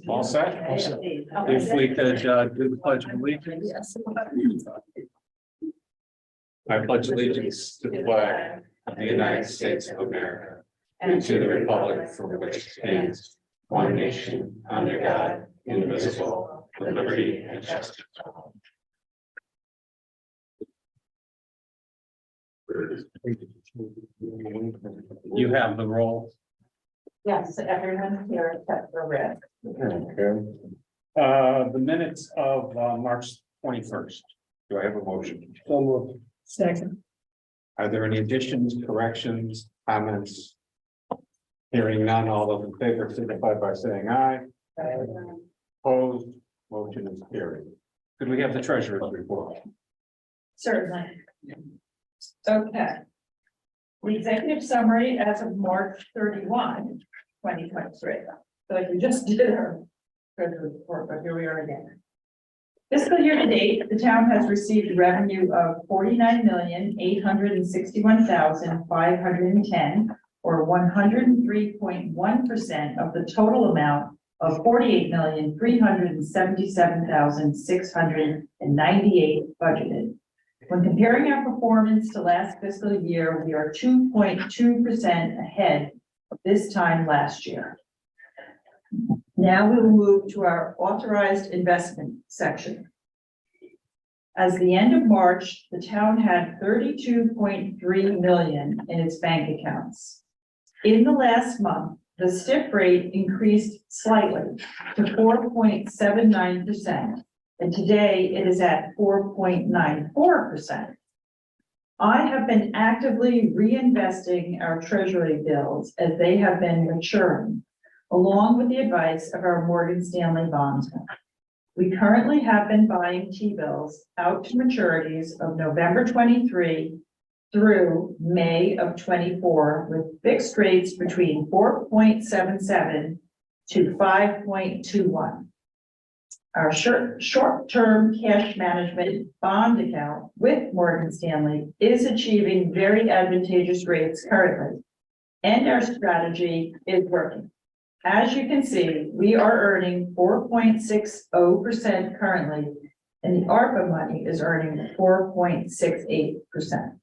All set? All set. If we could do the pledge of allegiance. I pledge allegiance to the flag of the United States of America and to the republic for which it stands, one nation, under God, indivisible, with liberty and justice for all. You have the roll. Yes, everyone here except for Rick. Okay. The minutes of March 21st. Do I have a motion? So moved. Second. Are there any additions, corrections, comments? Hearing none, all those in favor signify by saying aye. Opposed, motion is carried. Could we have the treasurer's report? Certainly. Okay. The executive summary as of March 31, 2023. So like we just did our treasurer's report, but here we are again. Fiscal year to date, the town has received revenue of $49,861,510, or 103.1% of the total amount of $48,377,698 budgeted. When comparing our performance to last fiscal year, we are 2.2% ahead of this time last year. Now we will move to our authorized investment section. As the end of March, the town had $32.3 million in its bank accounts. In the last month, the STIP rate increased slightly to 4.79%, and today it is at 4.94%. I have been actively reinvesting our treasury bills as they have been maturing, along with the advice of our Morgan Stanley bondsman. We currently have been buying T-bills out to maturities of November 23 through May of 24 with fixed rates between 4.77 to 5.21. Our short-term cash management bond account with Morgan Stanley is achieving very advantageous rates currently, and our strategy is working. As you can see, we are earning 4.60% currently, and the ARPA money is earning 4.68%.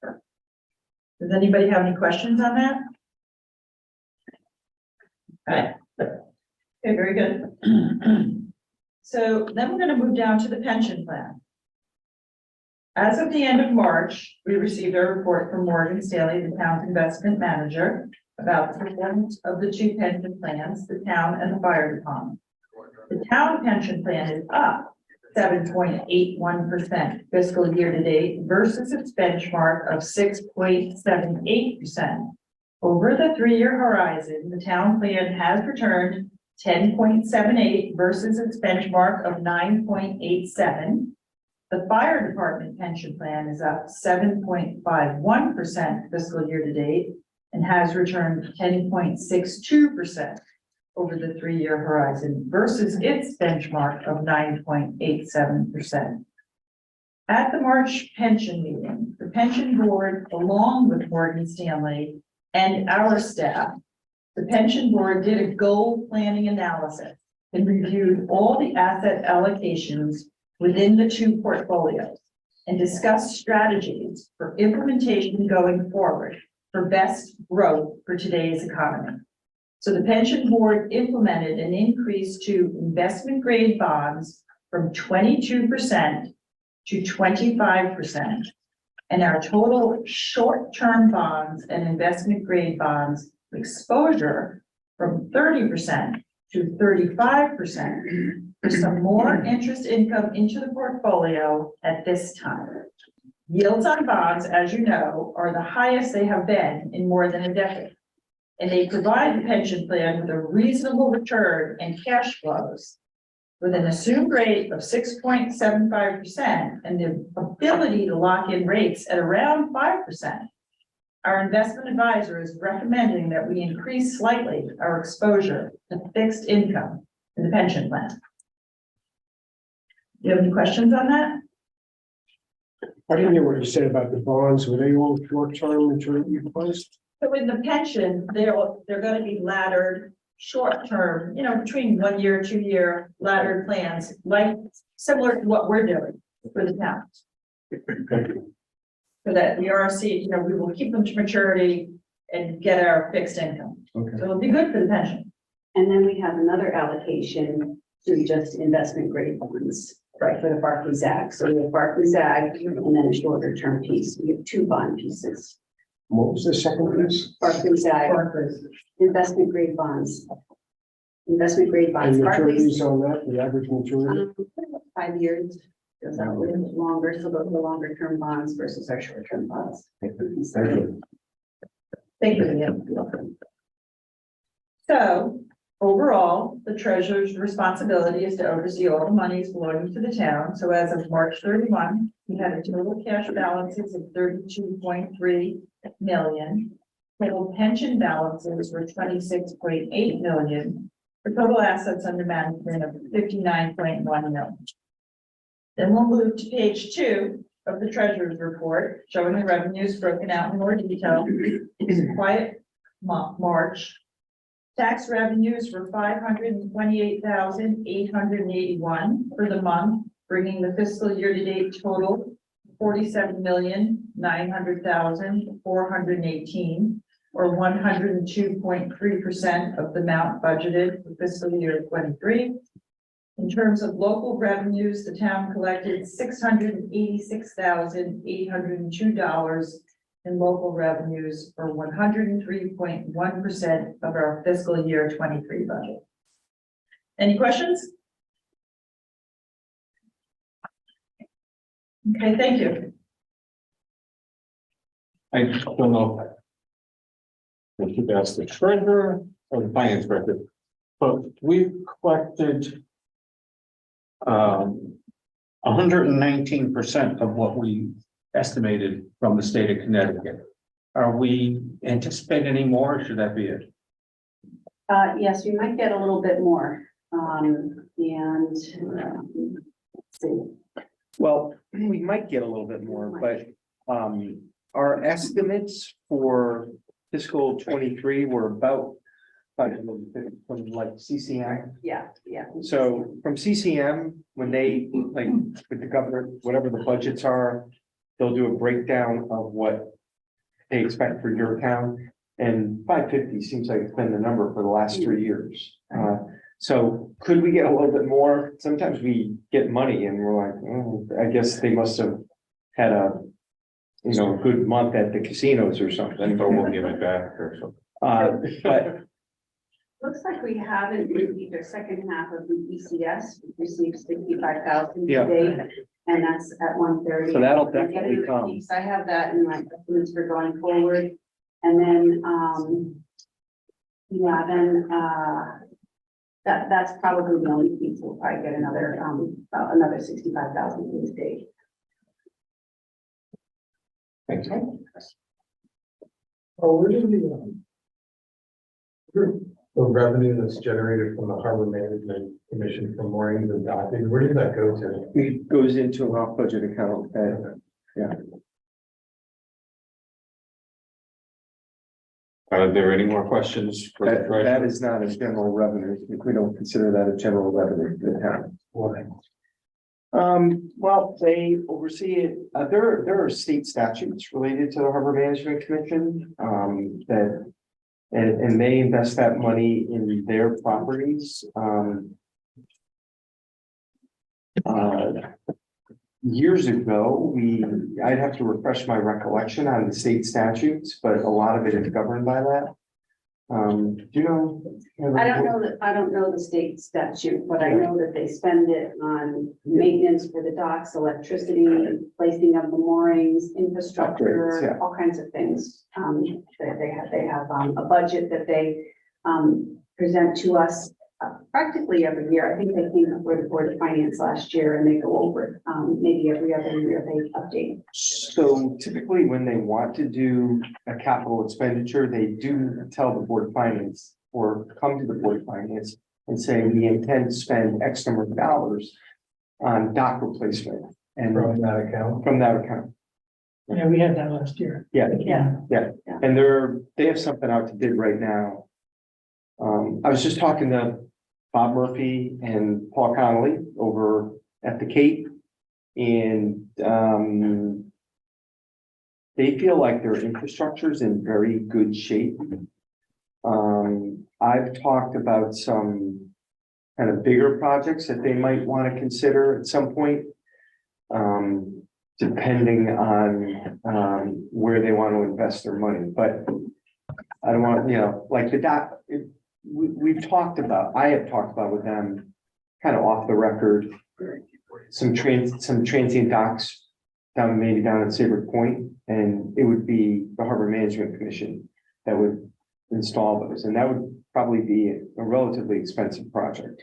Does anybody have any questions on that? All right. Okay, very good. So then we're going to move down to the pension plan. As of the end of March, we received a report from Morgan Stanley, the town's investment manager, about the performance of the two pension plans, the town and the fire department. The town pension plan is up 7.81% fiscal year to date versus its benchmark of 6.78%. Over the 3-year horizon, the town plan has returned 10.78 versus its benchmark of 9.87. The fire department pension plan is up 7.51% fiscal year to date and has returned 10.62% over the 3-year horizon versus its benchmark of 9.87%. At the March pension meeting, the pension board, along with Morgan Stanley and our staff, the pension board did a goal planning analysis and reviewed all the asset allocations within the two portfolios and discussed strategies for implementation going forward for best growth for today's economy. So the pension board implemented an increase to investment grade bonds from 22% to 25%, and our total short-term bonds and investment grade bonds exposure from 30% to 35% for some more interest income into the portfolio at this time. Yields on bonds, as you know, are the highest they have been in more than a decade, and they provide the pension plan with a reasonable return and cash flows with an assumed rate of 6.75% and the ability to lock in rates at around 5%. Our investment advisor is recommending that we increase slightly our exposure to fixed income in the pension plan. Do you have any questions on that? I didn't hear what you said about the bonds. Were they all short-term maturity funds? So in the pension, they're going to be laddered short-term, between 1 year, 2 year laddered plans, like similar to what we're doing for the town. So that the RRC, we will keep them to maturity and get our fixed income. Okay. So it'll be good for the pension. And then we have another allocation to just investment grade bonds, right, for the Barclays Act. So we have Barclays Act and then a shorter term piece. We have 2 bond pieces. What was the second piece? Barclays Act, Barclays. investment grade bonds. Investment grade bonds, And Barclays, maturities on that, the average maturity? 5 years, goes out a little bit longer, so those are longer term bonds versus our short term bonds. Thank you. Ian. So overall, the treasurer's responsibility is to oversee all the monies belonging to the town. So as of March 31, we had a total cash balances of 32.3 million. Total pension balances were 26.8 million, for total assets under management of 59.1 million. Then we'll move to page 2 of the treasurer's report, showing the revenues broken out in more detail. It's a quiet March. Tax revenues were 528,881 for the month, bringing the fiscal year-to-date total 47,900,418, or 102.3% of the amount budgeted for fiscal year 23. In terms of local revenues, the town collected $686,802 in local revenues, or 103.1% of our fiscal year 23 budget. Any questions? Okay, thank you. I don't know. I should ask the treasurer or the finance director, but we've collected 119% of what we estimated from the state of Connecticut. Are we anticipating any more, or should that be it? Yes, we might get a little bit more. Let's see. Well, we might get a little bit more, but our estimates for fiscal 23 were about from like CCM. Yeah. So from CCM, when they like with the governor, whatever the budgets are, they'll do a breakdown of what they expect for your town. And 550 seems like it's been the number for the last 3 years. So could we get a little bit more? Sometimes we get money and we're like, oh, I guess they must have had a good month at the casinos or something. So we'll give it back or something. But Looks like we haven't received our second half of the ECS. We received 65,000 Yeah. today, and that's at 130. So that'll definitely come. I have that in my estimates for going forward. And then, that's probably the only piece. We'll probably get another 65,000 in the state. Thank you. Oh, where did The revenue that's generated from the Harbor Management Commission from moorings and docking, where does that go to? it goes into an off budget account. Are there any more questions for the That treasurer? is not a general revenue. We don't consider that a general revenue for the town. Well, they oversee it. There are state statutes related to the Harbor Management Commission, and they invest that money in their properties. Years ago, I'd have to refresh my recollection on the state statutes, but a lot of it is governed by that. Do you know? I don't know the state statute, but I know that they spend it on maintenance for the docks, electricity, placing of the moorings, infrastructure, Upgrades, yeah. all kinds of things. They have a budget that they present to us practically every year. I think they came before the Board of Finance last year and they go over it. Maybe every other year they update. So typically when they want to do a capital expenditure, they do tell the Board of Finance or come to the Board of Finance and say, we intend to spend X number of dollars on dock replacement and From that account? from that account. Yeah, we had that last year. Yeah, Yeah. and they have something out to bid right now. I was just talking to Bob Murphy and Paul Connolly over at the Cape. And they feel like their infrastructure is in very good shape. I've talked about some kind of bigger projects that they might want to consider at some point. Depending on where they want to invest their money, but I don't want, like we've talked about, I have talked about with them kind of off the record, some transient docks maybe down at Saybrook Point, and it would be the Harbor Management Commission that would install those, and that would probably be a relatively expensive project.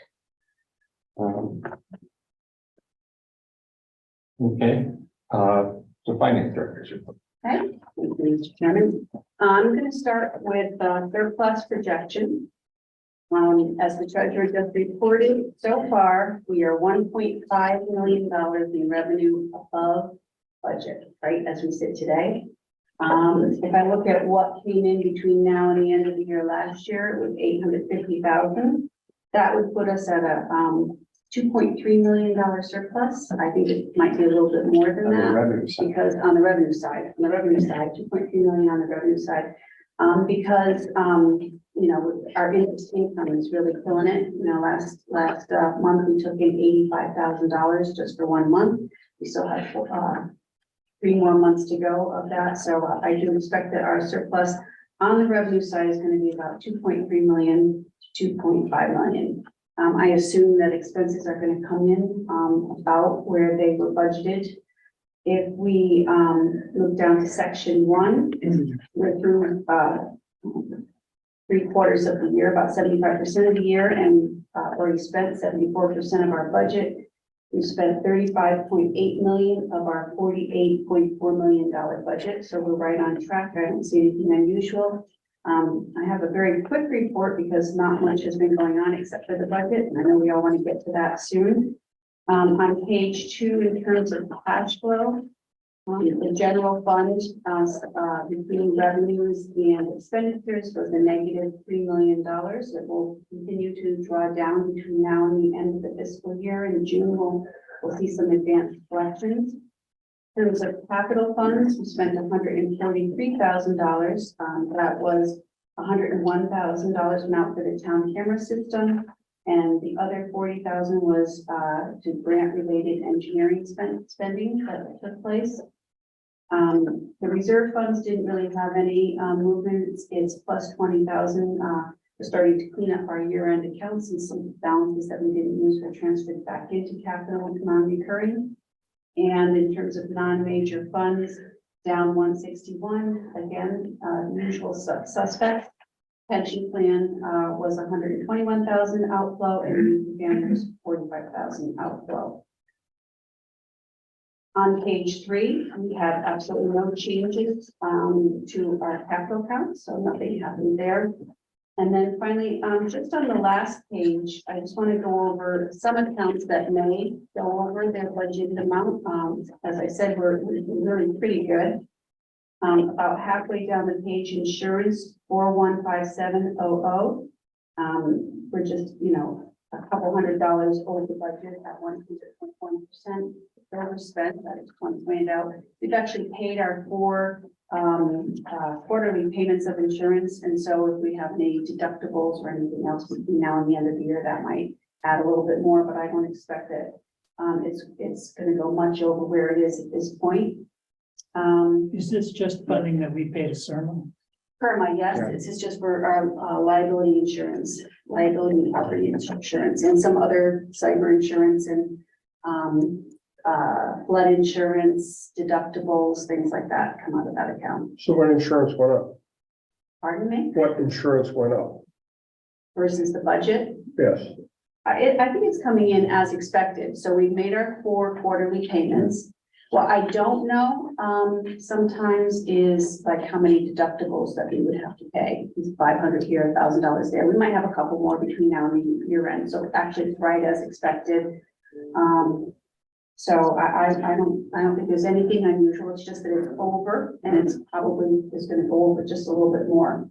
Okay, the finance director. Okay, thank you, Mr. Chairman. I'm going to start with surplus projection. As the treasurer just reported, so far, we are $1.5 million in revenue above budget, right, as we sit today. If I look at what came in between now and the end of the year last year, it was $850,000. That would put us at a $2.3 million surplus. I think it might be a little bit more than that. Because on the revenue side, 2.3 million on the revenue side. Because our interest income is really killing it. Last month we took in $85,000 just for 1 month. We still have 3 more months to go of that. So I do expect that our surplus on the revenue side is going to be about 2.3 million to 2.5 million. I assume that expenses are going to come in about where they were budgeted. If we look down to section 1, we're through 3/4 of the year, about 75% of the year, and already spent 74% of our budget. We spent 35.8 million of our $48.4 million budget, so we're right on track. I don't see anything unusual. I have a very quick report because not much has been going on except for the budget, and I know we all want to get to that soon. On page 2, in terms of cash flow, the general fund between revenues and expenditures was a negative $3 million. It will continue to draw down between now and the end of the fiscal year. In June, we'll see some advanced collections. In terms of capital funds, we spent $143,000. That was $101,000 went out for the town camera system, and the other $40,000 was to grant-related engineering spending that took place. The reserve funds didn't really have any movement. It's plus $20,000. We're starting to clean up our year-end accounts, and some balances that we didn't use were transferred back into capital and non-recurring. And in terms of non-major funds, down 161, again, usual suspect. Pension plan was 121,000 outflow, and again, was 45,000 outflow. On page 3, we have absolutely no changes to our capital account, so nothing happened there. And then finally, just on the last page, I just want to go over some accounts that may go over their budgeted amount. As I said, we're really pretty good. About halfway down the page, insurance 415700. We're just, a couple $100 over the budget at 100.1%. Overspent, that is pointed out. We've actually paid our 4 quarterly payments of insurance, and so if we have any deductibles or anything else between now and the end of the year, that might add a little bit more, but I don't expect that it's going to go much over where it is at this point. Is this just funding that we pay to CERMA? PERMA, yes, Yeah. this is just for our liability insurance, liability and property insurance, and some other cyber insurance and flood insurance, deductibles, things like that come out of that account. So what insurance went up? Pardon me? What insurance went up? Versus the budget? Yes. I think it's coming in as expected. So we've made our 4 quarterly payments. What I don't know, sometimes is like how many deductibles that we would have to pay. It's $500 here, $1,000 there. We might have a couple more between now and the year end. So actually it's right as expected. So I don't think there's anything unusual. It's just that it's over, and it's probably is going to go over just a little bit more.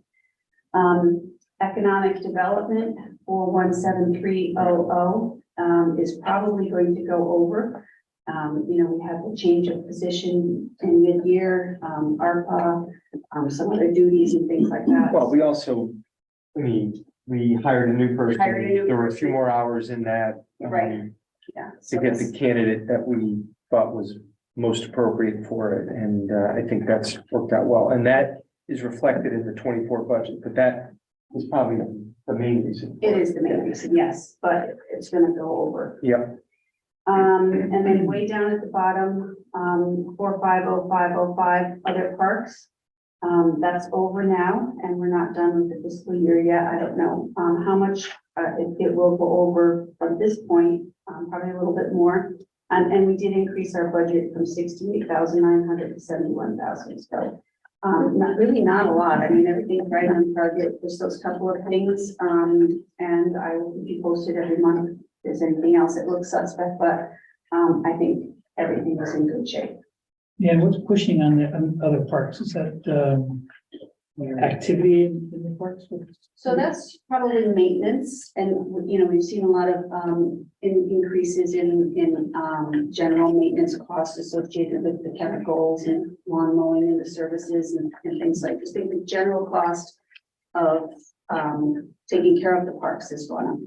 Economic development for 17300 is probably going to go over. We have a change of position in mid-year, ARPA, some other duties and things like that. Well, we also, we hired a new person. Hired a new There were a person. few more hours in that. Right. Yeah. To get the candidate that we thought was most appropriate for it, and I think that's worked out well, and that is reflected in the 24 budget, but that is probably the main reason. It is the main reason, yes, but it's gonna go over. Yep, And then way down at the bottom, 450505, other parks. That's over now, and we're not done with the fiscal year yet. I don't know, how much, it will go over from this point, probably a little bit more. And we did increase our budget from 68,900 to 71,000, so, not a lot. I mean, everything's right on target. There's those couple of things, and I will be posted every month if there's anything else that looks suspect, but, I think everything is in good shape. Yeah, and what's pushing on the other parks? Is that activity in the parks? So that's probably maintenance, and, we've seen a lot of, increases in general maintenance costs associated with the chemicals and lawn mowing and the services and things like this. I think the general cost of, taking care of the parks is going up.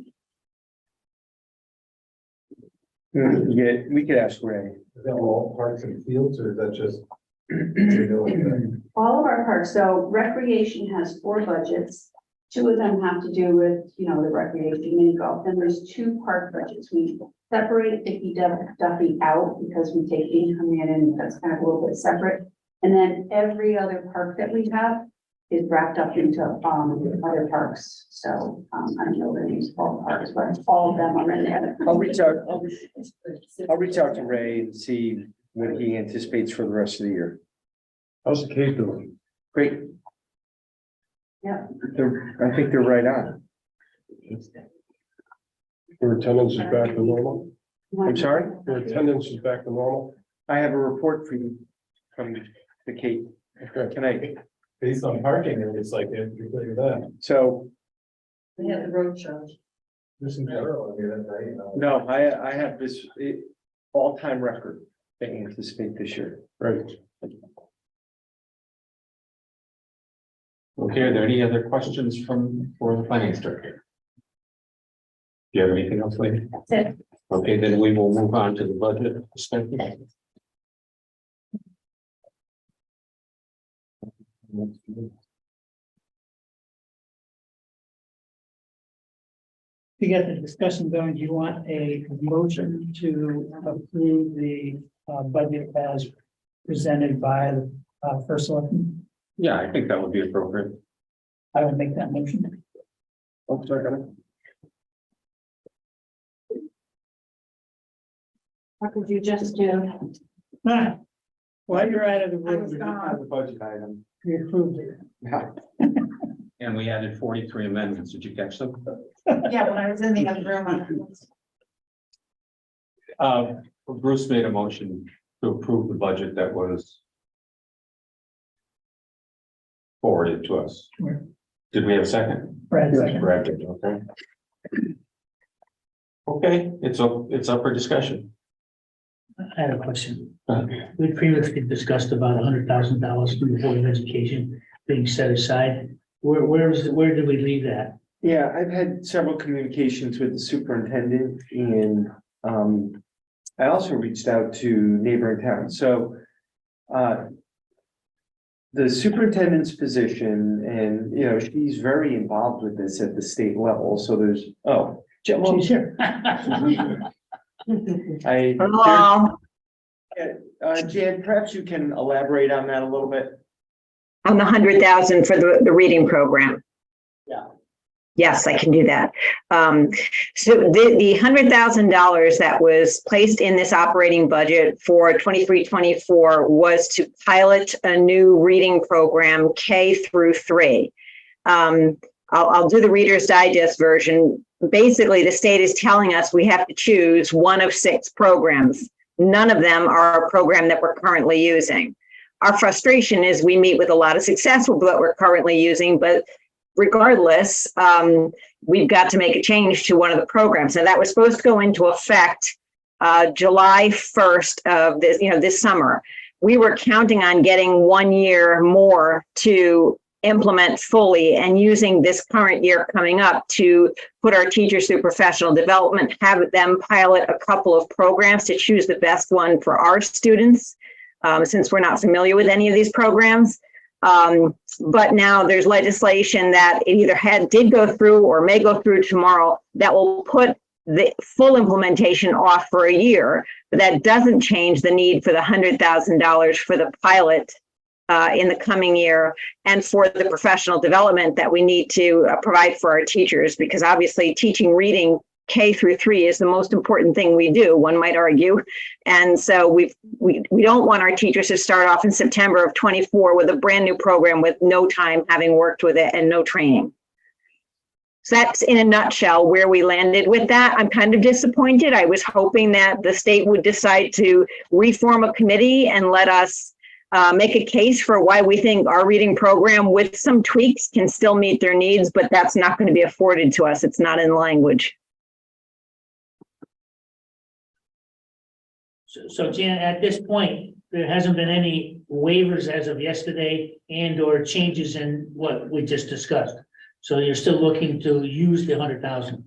yeah, we could ask Ray. Is that all parks and fields, or is that just? All of our parks, so recreation has 4 budgets. 2 of them have to do with, the recreation mini golf. Then there's 2 park budgets. We separate Icky Duffy out because we take income in, and that's kind of a little bit separate. And then every other park that we have is wrapped up into other parks. So I don't know the names of all the parks, but all of them are in there. I'll reach out to Ray and see what he anticipates for the rest of the year. How's the cave doing? Great. Yeah. I think they're right on. Your attendance is back to normal? I'm sorry? Your attendance is back to normal? I have a report for you from the Cape. Okay. Can I? Based on parking, it's like, you're clear of that. So, We have the road show. Just in general, I mean, that's right. no, I have this all-time record that I anticipate this year. Right. Okay, are there any other questions for the finance director? Do you have anything else, lady? That's it. Okay, then we will move on to the budget discussion. To get the discussion going, do you want a motion to approve the budget as presented by the first selectman? Yeah, I think that would be appropriate. I will make that motion. Oh, sorry. What could you just do? Ah, while you're out of the I was room, gone. The budget item. we approved it. Yeah. And we added 43 amendments. Did you catch them? Yeah, when I was in the other room. Bruce made a motion to approve the budget that was forwarded to us. Where? Did we have a second? Brad, second. Brad did, okay. Okay, it's up for discussion. I have a question. Uh, We previously discussed about $100,000 from the Board of Education being set aside. Where did we leave that? Yeah, I've had several communications with the superintendent, and I also reached out to neighboring towns, so the superintendent's position, and she's very involved with this at the state level, so there's, She's here. Hello, Jan, perhaps you can elaborate on that a little bit. on the 100,000 for the reading program. Yeah. Yes, I can do that. So the $100,000 that was placed in this operating budget for 23-24 was to pilot a new reading program K through 3. I'll do the Reader's Digest version. Basically, the state is telling us we have to choose one of 6 programs. None of them are a program that we're currently using. Our frustration is we meet with a lot of success with what we're currently using, but regardless, we've got to make a change to one of the programs. And that was supposed to go into effect July 1st of this summer. We were counting on getting 1 year more to implement fully and using this current year coming up to put our teachers through professional development, have them pilot a couple of programs to choose the best one for our students, since we're not familiar with any of these programs. But now there's legislation that it either did go through or may go through tomorrow that will put the full implementation off for a year, but that doesn't change the need for the $100,000 for the pilot in the coming year and for the professional development that we need to provide for our teachers, because obviously teaching reading K through 3 is the most important thing we do, one might argue. And so we don't want our teachers to start off in September of 24 with a brand new program with no time having worked with it and no training. So that's in a nutshell where we landed with that. I'm kind of disappointed. I was hoping that the state would decide to reform a committee and let us make a case for why we think our reading program with some tweaks can still meet their needs, but that's not going to be afforded to us. It's not in language. So Jan, at this point, there hasn't been any waivers as of yesterday and or changes in what we just discussed. So you're still looking to use the 100,000.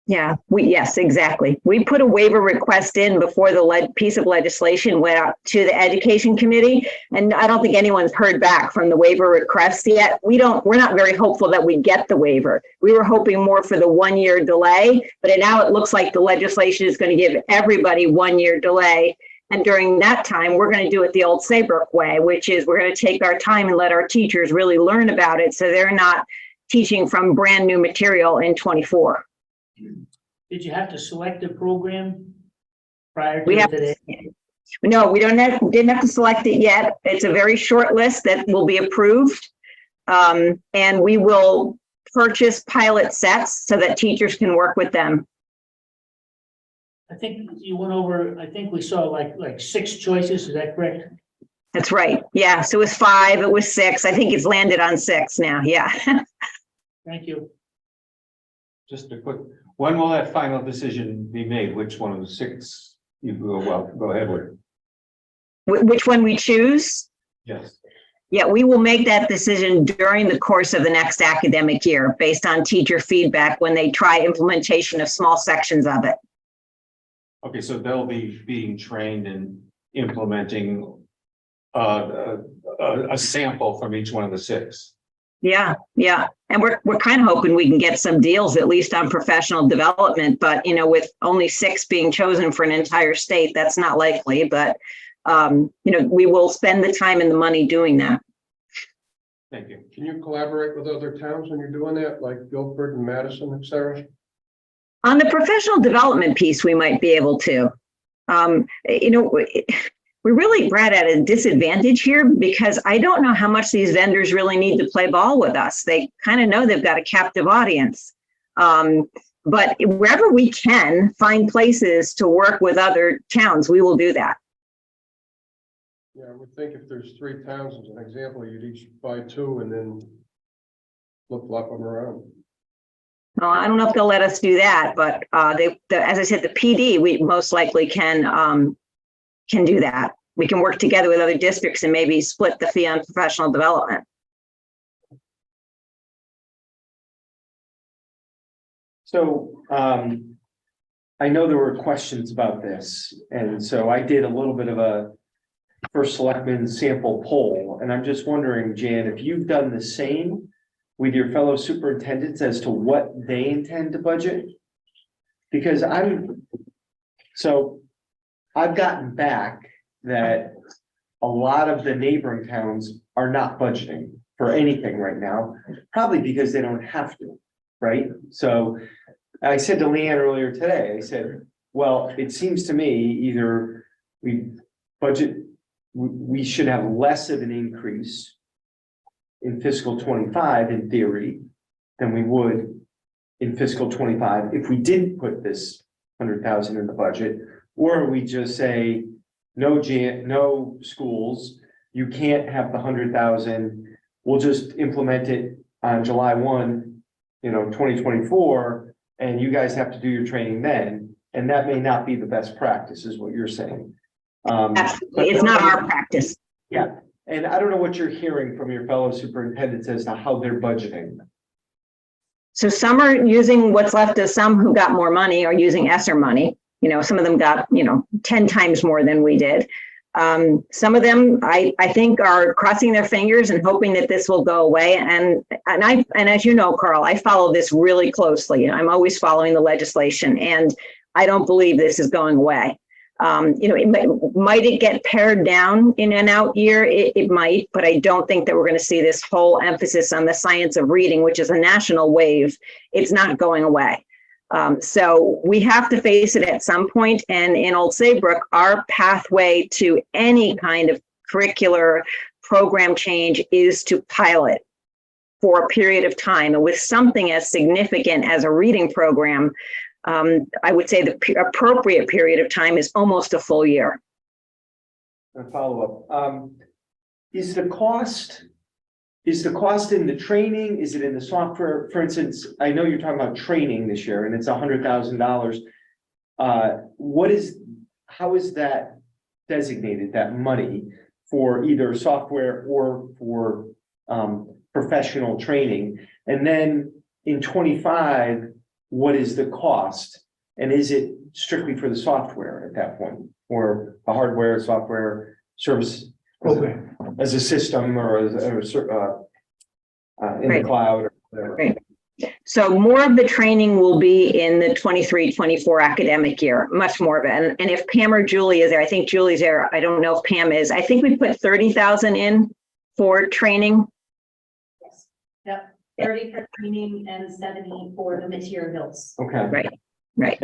Yeah, yes, exactly. We put a waiver request in before the piece of legislation went out to the education committee, and I don't think anyone's heard back from the waiver request yet. We're not very hopeful that we get the waiver. We were hoping more for the 1 year delay, but now it looks like the legislation is going to give everybody 1 year delay. And during that time, we're going to do it the old Saybrook way, which is we're going to take our time and let our teachers really learn about it so they're not teaching from brand new material in 24. Did you have to select a program prior We to have today? No, we didn't have to select it yet. It's a very short list that will be approved. And we will purchase pilot sets so that teachers can work with them. I think you went over, I think we saw like 6 choices. Is that correct? That's right. Yeah. So it was 5, it was 6. I think it's landed on 6 now. Yeah. Thank you. Just a quick, when will that final decision be made? Which one of the 6 you go ahead with? Which one we choose? Yes. Yeah, we will make that decision during the course of the next academic year based on teacher feedback when they try implementation of small sections of it. Okay, so they'll be being trained in implementing a sample from each one of the 6. Yeah, yeah. And we're kind of hoping we can get some deals, at least on professional development, but with only 6 being chosen for an entire state, that's not likely, but we will spend the time and the money doing that. Thank you. Can you collaborate with other towns when you're doing that, like Guilford and Madison, et cetera? On the professional development piece, we might be able to. We're really, Brad, at a disadvantage here because I don't know how much these vendors really need to play ball with us. They kind of know they've got a captive audience. But wherever we can find places to work with other towns, we will do that. Yeah, I would think if there's 3 towns, as an example, you'd each buy 2 and then flip-flop them around. Well, I don't know if they'll let us do that, but as I said, the PD, we most likely can do that. We can work together with other districts and maybe split the fee on professional development. So I know there were questions about this, and so I did a little bit of a first selectman sample poll, and I'm just wondering, Jan, if you've done the same with your fellow superintendents as to what they intend to budget? Because I've gotten back that a lot of the neighboring towns are not budgeting for anything right now, probably because they don't have to, right? So I said to Leanne earlier today, I said, well, it seems to me either we should have less of an increase in fiscal 25 in theory than we would in fiscal 25 if we didn't put this 100,000 in the budget, or we just say no schools, you can't have the 100,000. We'll just implement it on July 1, 2024, and you guys have to do your training then, and that may not be the best practice, is what you're saying. Absolutely. It's not our practice. Yeah, and I don't know what you're hearing from your fellow superintendents as to how they're budgeting. So some are using what's left of some who got more money are using ESSER money. Some of them got, 10 times more than we did. Some of them, I think, are crossing their fingers and hoping that this will go away. And as you know, Carl, I follow this really closely. I'm always following the legislation, and I don't believe this is going away. Might it get pared down in an out year? It might, but I don't think that we're going to see this whole emphasis on the science of reading, which is a national wave. It's not going away. So we have to face it at some point. And in Old Saybrook, our pathway to any kind of curricular program change is to pilot for a period of time. And with something as significant as a reading program, I would say the appropriate period of time is almost a full year. A follow-up. Is the cost in the training? Is it in the software? For instance, I know you're talking about training this year and it's $100,000. How is that designated, that money, for either software or for professional training? And then in 25, what is the cost? And is it strictly for the software at that point, or the hardware, software, service Program. as a system, or in Right. the cloud or whatever? Right. So more of the training will be in the 23-24 academic year, much more of it. And if Pam or Julie is there, I think Julie's there. I don't know if Pam is. I think we put 30,000 in for training. Yes. Yep, 30 for training and 70 for the materials. Okay. Right.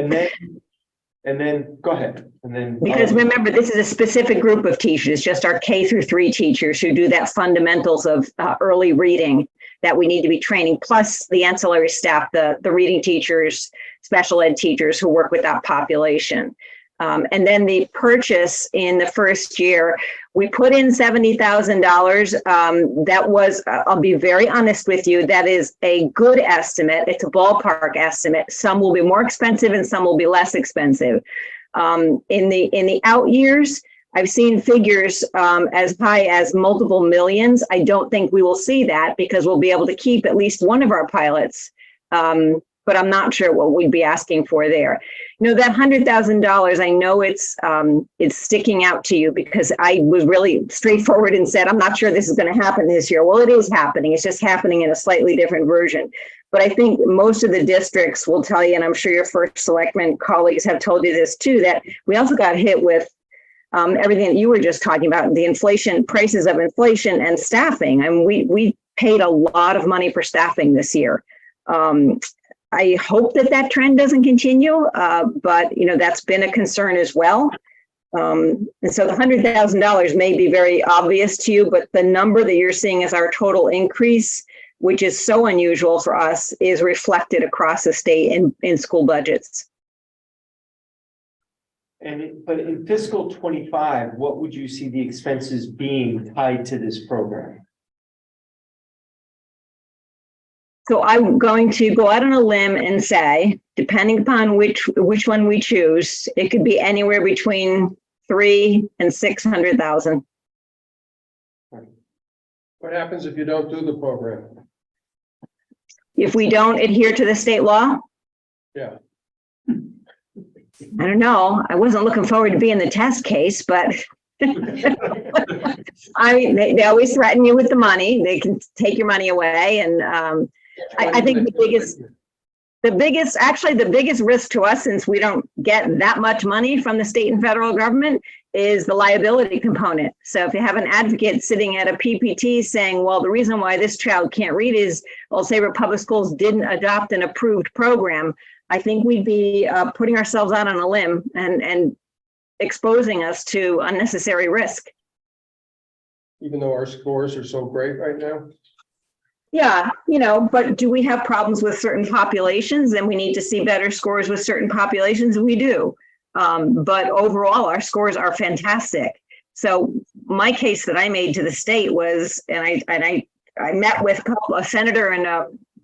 And then go ahead. And then Because remember, this is a specific group of teachers, just our K-3 teachers who do that fundamentals of early reading that we need to be training, plus the ancillary staff, the reading teachers, special ed teachers who work with that population. And then the purchase in the first year, we put in $70,000. That was, I'll be very honest with you, that is a good estimate. It's a ballpark estimate. Some will be more expensive and some will be less expensive. In the out years, I've seen figures as high as multiple millions. I don't think we will see that because we'll be able to keep at least one of our pilots. But I'm not sure what we'd be asking for there. That $100,000, I know it's sticking out to you because I was really straightforward and said, I'm not sure this is going to happen this year. Well, it is happening. It's just happening in a slightly different version. But I think most of the districts will tell you, and I'm sure your first selectman colleagues have told you this too, that we also got hit with everything that you were just talking about, the inflation, prices of inflation and staffing. And we paid a lot of money for staffing this year. I hope that trend doesn't continue, but that's been a concern as well. And so the $100,000 may be very obvious to you, but the number that you're seeing as our total increase, which is so unusual for us, is reflected across the state in school budgets. but in fiscal 25, what would you see the expenses being tied to this program? So I'm going to go out on a limb and say, depending upon which one we choose, it could be anywhere between 300,000 and 600,000. What happens if you don't do the program? If we don't adhere to the state law, Yeah, I don't know. I wasn't looking forward to being the test case, but I mean, they always threaten you with the money. They can take your money away. And I think the biggest risk to us, since we don't get that much money from the state and federal government, is the liability component. So if you have an advocate sitting at a PPT saying, well, the reason why this child can't read is, Old Saybrook Public Schools didn't adopt an approved program, I think we'd be putting ourselves out on a limb and exposing us to unnecessary risk. even though our scores are so great right now. Yeah, but do we have problems with certain populations? Then we need to see better scores with certain populations. We do. But overall, our scores are fantastic. So my case that I made to the state was, and I I met with a senator and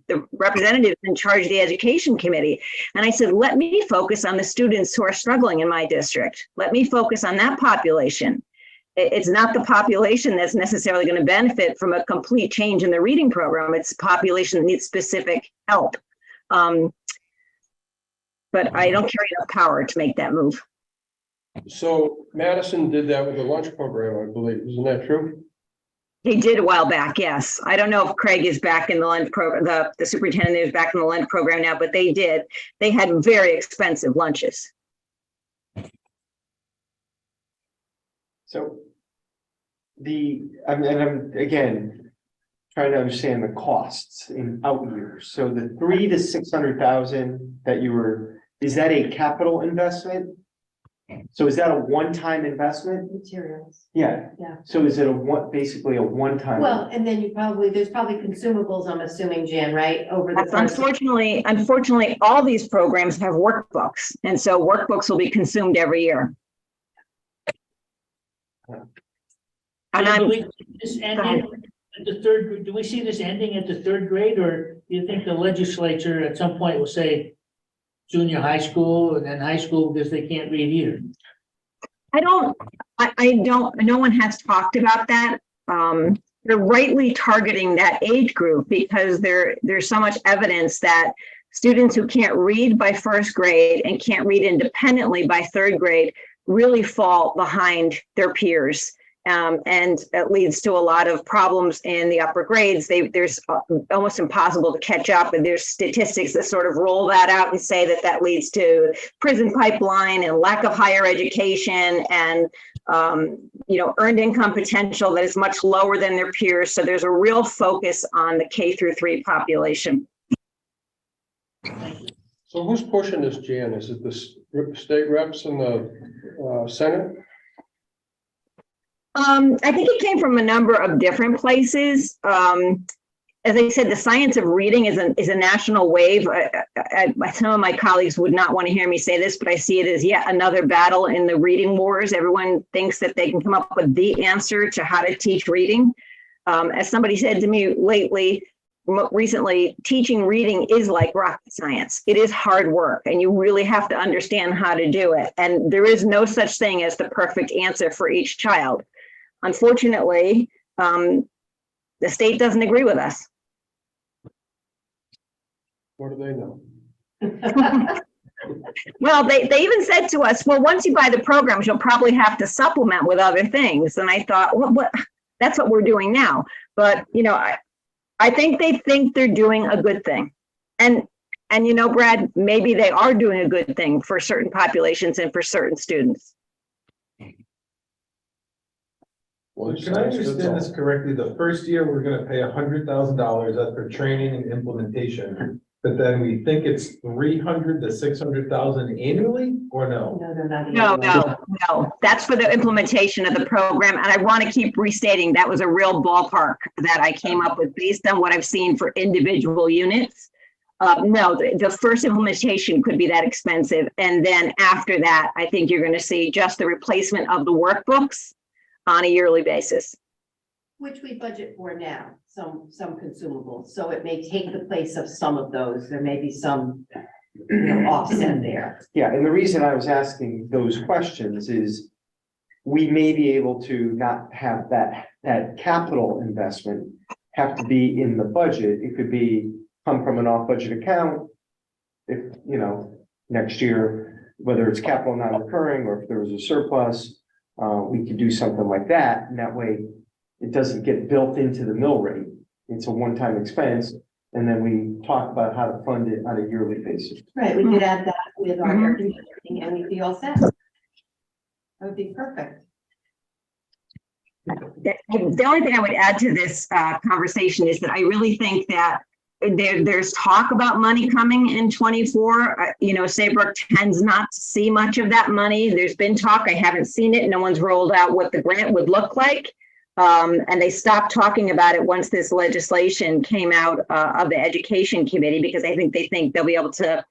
the representatives in charge of the education committee. And I said, let me focus on the students who are struggling in my district. Let me focus on that population. It's not the population that's necessarily going to benefit from a complete change in the reading program. It's a population that needs specific help. But I don't carry enough power to make that move. So Madison did that with the lunch program, I believe. Isn't that true? He did a while back, yes. I don't know if Craig is back in the lunch program, the superintendent is back in the lunch program now, but they did. They had very expensive lunches. So I'm again, trying to understand the costs in out years. So the 300,000 to 600,000 that is that a capital investment? So is that a one-time investment? Materials. Yeah. Yeah. So is it basically a one-time? Well, and then there's probably consumables, I'm assuming, Jan, right? Over the That's course. unfortunately, all these programs have workbooks. And so workbooks will be consumed every year. And Do I'm, we see this ending at the third, do we see this ending at the third grade, or do you think the legislature at some point will say junior high school and then high school because they can't read either? I don't, no one has talked about that. They're rightly targeting that age group because there's so much evidence that students who can't read by first grade and can't read independently by third grade really fall behind their peers. And it leads to a lot of problems in the upper grades. There's almost impossible to catch up, and there's statistics that sort of roll that out and say that leads to prison pipeline and lack of higher education and earned income potential that is much lower than their peers. So there's a real focus on the K-3 population. So who's pushing this, Jan? Is it the state reps and the Senate? I think it came from a number of different places. As I said, the science of reading is a national wave. Some of my colleagues would not want to hear me say this, but I see it as yet another battle in the reading wars. Everyone thinks that they can come up with the answer to how to teach reading. As somebody said to me recently, teaching reading is like rocket science. It is hard work, and you really have to understand how to do it. And there is no such thing as the perfect answer for each child. Unfortunately, the state doesn't agree with us. What do they know? Well, they even said to us, well, once you buy the programs, you'll probably have to supplement with other things. And I thought, well, that's what we're doing now. But, I think they think they're doing a good thing. And Brad, maybe they are doing a good thing for certain populations and for certain students. Well, Can I understand this correctly? The first year, we're gonna pay $100,000 for training and implementation, but then we think it's 300 to 600,000 annually, or no? No, they're not. No. That's for the implementation of the program. And I want to keep restating, that was a real ballpark that I came up with based on what I've seen for individual units. No, the first implementation could be that expensive. And then after that, I think you're going to see just the replacement of the workbooks on a yearly basis. Which we budget for now, some consumables, so it may take the place of some of those. There may be some offset there. Yeah, and the reason I was asking those questions is we may be able to not have that capital investment have to be in the budget. It could come from an off-budget account. If, next year, whether it's capital non-recurring or if there was a surplus, we could do something like that. And that way it doesn't get built into the mill rate. It's a one-time expense. And then we talk about how to fund it on a yearly basis. Right, we could add that with our air conditioning and we'd be all set. That would be perfect. The only thing I would add to this conversation is that I really think that there's talk about money coming in 24. Saybrook tends not to see much of that money. There's been talk. I haven't seen it. No one's rolled out what the grant would look like. And they stopped talking about it once this legislation came out of the education committee, because I think they think they'll be able to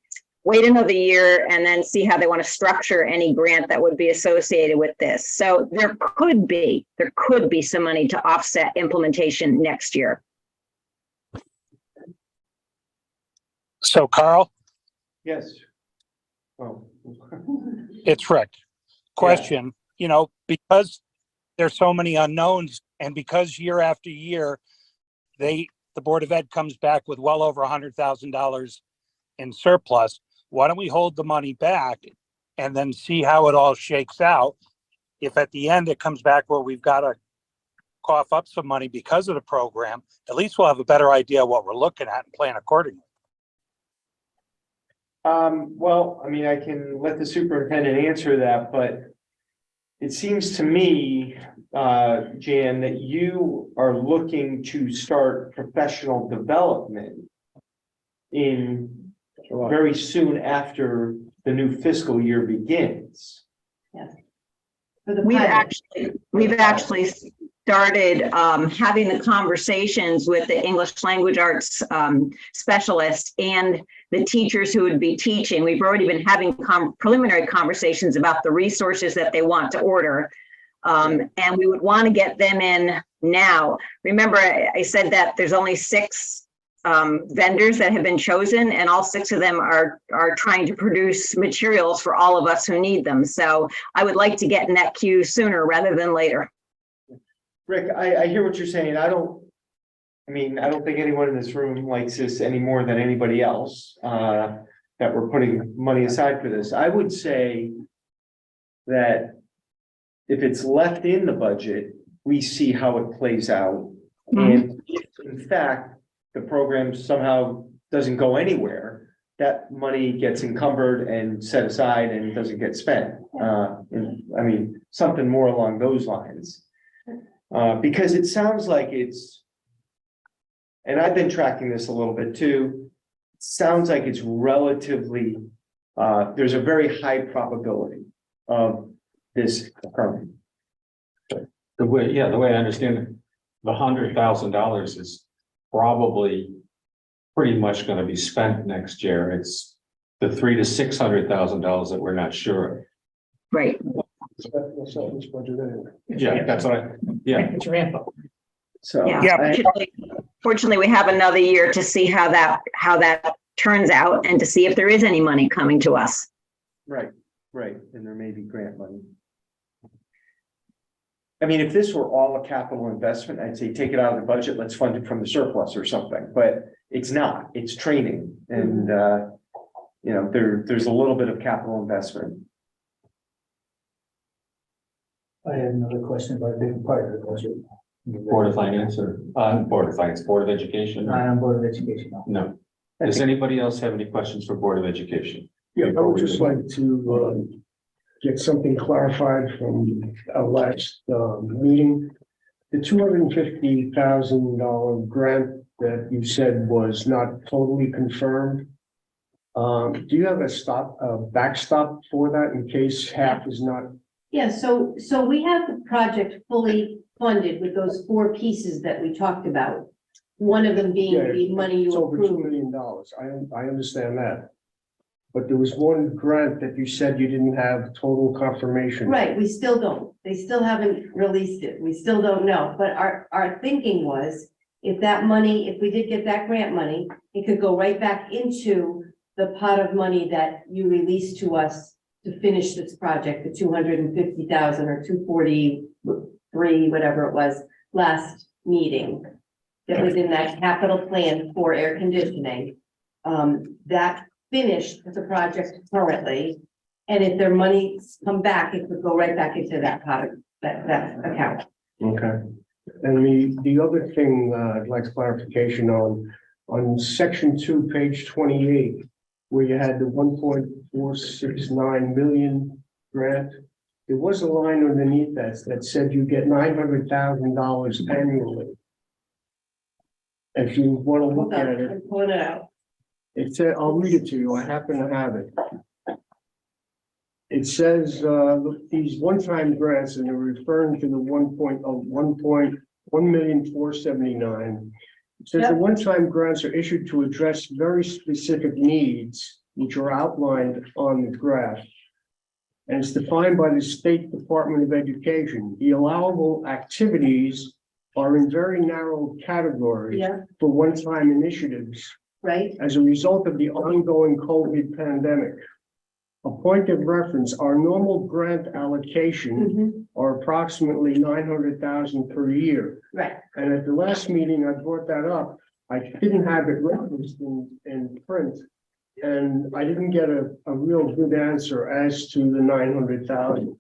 wait another year and then see how they want to structure any grant that would be associated with this. So there could be some money to offset implementation next year. So Carl, Yes. Oh. it's Rick. Question, because there's so many unknowns and because year after year, the Board of Ed comes back with well over $100,000 in surplus. Why don't we hold the money back and then see how it all shakes out? If at the end it comes back where we've got to cough up some money because of the program, at least we'll have a better idea what we're looking at and plan accordingly. Well, I mean, I can let the superintendent answer that, but it seems to me, Jan, that you are looking to start professional development in very soon after the new fiscal year begins. Yes. For the We've pilot. actually started having the conversations with the English language arts specialist and the teachers who would be teaching. We've already been having preliminary conversations about the resources that they want to order. And we would want to get them in now. Remember, I said that there's only 6 vendors that have been chosen, and all 6 of them are trying to produce materials for all of us who need them. So I would like to get in that queue sooner rather than later. Rick, I hear what you're saying. I don't think anyone in this room likes this any more than anybody else, that we're putting money aside for this. I would say that if it's left in the budget, we see how it plays out. And if, in fact, the program somehow doesn't go anywhere, that money gets encumbered and set aside and doesn't get spent. Something more along those lines. Because it sounds like it's, and I've been tracking this a little bit too, it sounds like it's relatively, there's a very high probability of this occurring. The way I understand it, the $100,000 is probably pretty much going to be spent next year. It's the $300,000 to $600,000 that we're not sure. Right. That's not this budget anyway. Yeah, that's what It's a ramp up. So Yeah, fortunately, we have another year to see how that turns out and to see if there is any money coming to us. Right, and there may be grant money. I mean, if this were all a capital investment, I'd say take it out of the budget, let's fund it from the surplus or something, but it's not, it's training. And, there's a little bit of capital investment. I had another question about a different part of the budget. Board of Finance or Board of Finance, Board of Education? Not on Board of Education. No. Does anybody else have any questions for Board of Education? Yeah, I would just like to get something clarified from our last meeting. The $250,000 grant that you said was not totally confirmed. Do you have a backstop for that in case half is not? Yeah, so we have the project fully funded with those 4 pieces that we talked about. One of them being the money It's you over $2 approved. million. I understand that. But there was one grant that you said you didn't have total confirmation. Right, we still don't. They still haven't released it. We still don't know. But our thinking was, if that money, if we did get that grant money, it could go right back into the pot of money that you released to us to finish this project, the 250,000 or 243, whatever it was, last meeting. That was in that capital plan for air conditioning. That finished the project currently. And if their money's come back, it could go right back into that pot, that account. Okay. And the other thing I'd like clarification on section 2, page 28, where you had the 1.469 million grant, there was a line underneath that said you get $900,000 annually. If you want to look Hold at on, it, I'm pulling it out. it said, I'll read it to you. I happen to have it. It says, these one-time grants, and they're referring to the 1.1,479,000. It says the Yep. one-time grants are issued to address very specific needs, which are outlined on the graph. And it's defined by the State Department of Education. The allowable activities are in very narrow categories Yeah, for one-time initiatives right? as a result of the ongoing COVID pandemic. A point of reference, our normal grant allocation Mhm. are approximately 900,000 per year. Right, And at the last meeting, I brought that up. I didn't have it referenced in print. And I didn't get a real good answer as to the 900,000.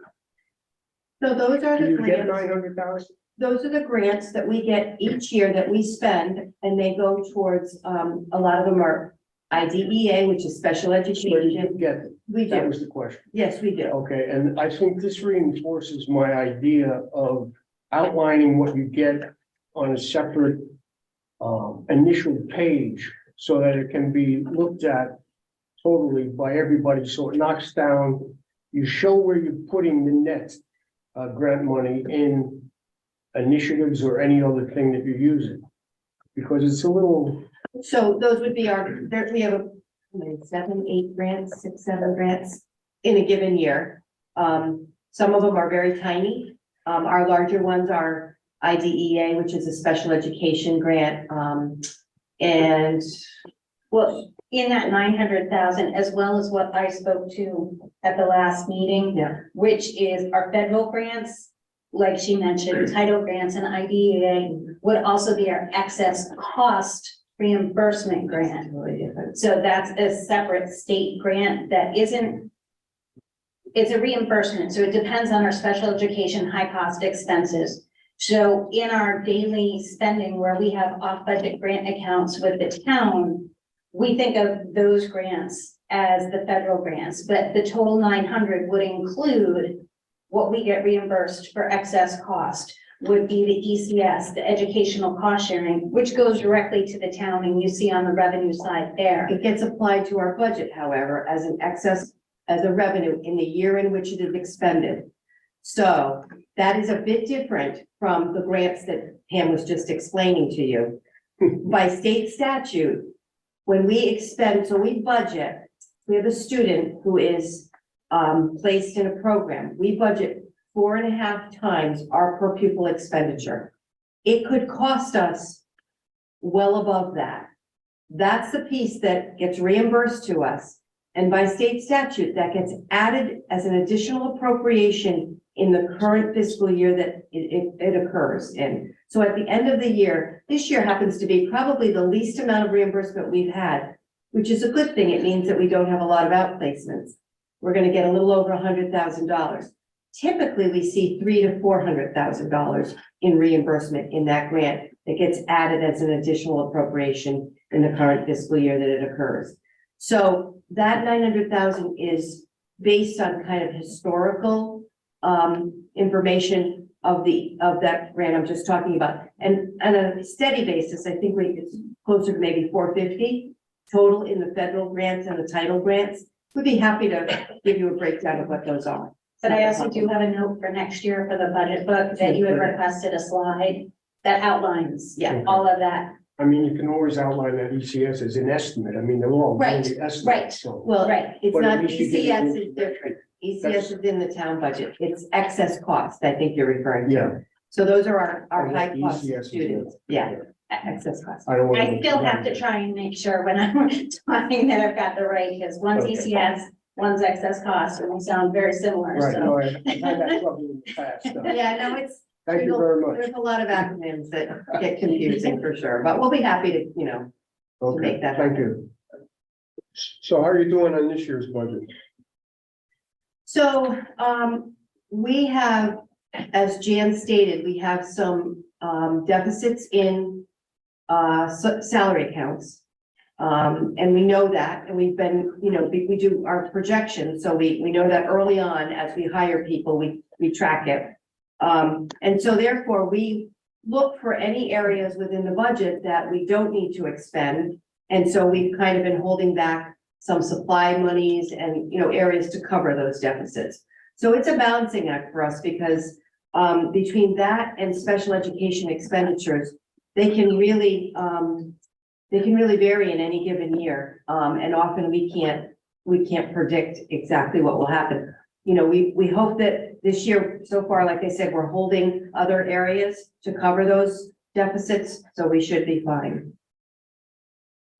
so those are Do the you get grants, 900,000? those are the grants that we get each year that we spend, and they go towards, a lot of them are IDEA, which is special So you education. did get it. We That do, was the question. yes, we do. Okay, and I think this reinforces my idea of outlining what you get on a separate initial page so that it can be looked at totally by everybody. So it knocks down, you show where you're putting the net grant money in initiatives or any other thing that you're using. Because it's a little, So those would be our, there, we have how many, 7, 8 grants, 6, 7 grants in a given year. Some of them are very tiny. Our larger ones are IDEA, which is a special education grant. And Well, in that 900,000, as well as what I spoke to at the last meeting. Yeah. Which is our federal grants, like she mentioned, title grants and IDEA would also be our excess cost reimbursement grant. So that's a separate state grant that isn't. It's a reimbursement, so it depends on our special education high cost expenses. So in our daily spending where we have off-budget grant accounts with the town, we think of those grants as the federal grants, but the total 900 would include what we get reimbursed for excess cost would be the ECS, the educational cost sharing, which goes directly to the town, and you see on the revenue side there. it gets applied to our budget, however, as an excess, as a revenue in the year in which it is expended. So that is a bit different from the grants that Pam was just explaining to you. By state statute, when we expend, so we budget, we have a student who is placed in a program, we budget 4.5 times our per pupil expenditure. It could cost us well above that. That's the piece that gets reimbursed to us. And by state statute, that gets added as an additional appropriation in the current fiscal year that it occurs in. So at the end of the year, this year happens to be probably the least amount of reimbursement we've had, which is a good thing. It means that we don't have a lot of outplacements. We're going to get a little over $100,000. Typically, we see $300,000 to $400,000 in reimbursement in that grant that gets added as an additional appropriation in the current fiscal year that it occurs. So that 900,000 is based on kind of historical information of that grant I'm just talking about. And on a steady basis, I think it's closer to maybe 450 total in the federal grants and the title grants. We'd be happy to give you a breakdown of what those are. But I also do have a note for next year for the budget book that you had requested a slide that outlines Yeah. all of that. I mean, you can always outline that ECS as an estimate. I mean, they're all Right, really estimates. right. So, Well, Right. it's But at not, least you give ECS it- is different. ECS is in the town budget. It's excess cost, I think you're referring to. yeah, So those are our Oh, high cost ECS is students. Yeah, excess cost. I don't want. I still have to try and make sure when I'm talking that I've got the right, because one's Okay. ECS, one's excess cost, and they sound very similar, Right, so. no, I've had that trouble in the past. Yeah, no, it's, Thank you very much. there's a lot of acronyms that get confusing for sure, but we'll be happy to, to Okay, make that thank happen. you. So how are you doing on this year's budget? So, we have, as Jan stated, we have some, deficits in, salary accounts. And we know that, and we've been, we do our projections, so we know that early on, as we hire people, we track it. And so therefore, we look for any areas within the budget that we don't need to expend. And so we've kind of been holding back some supply monies and, areas to cover those deficits. So it's a balancing act for us because, between that and special education expenditures, they can really vary in any given year. And often we can't predict exactly what will happen. We hope that this year, so far, like I said, we're holding other areas to cover those deficits, so we should be fine.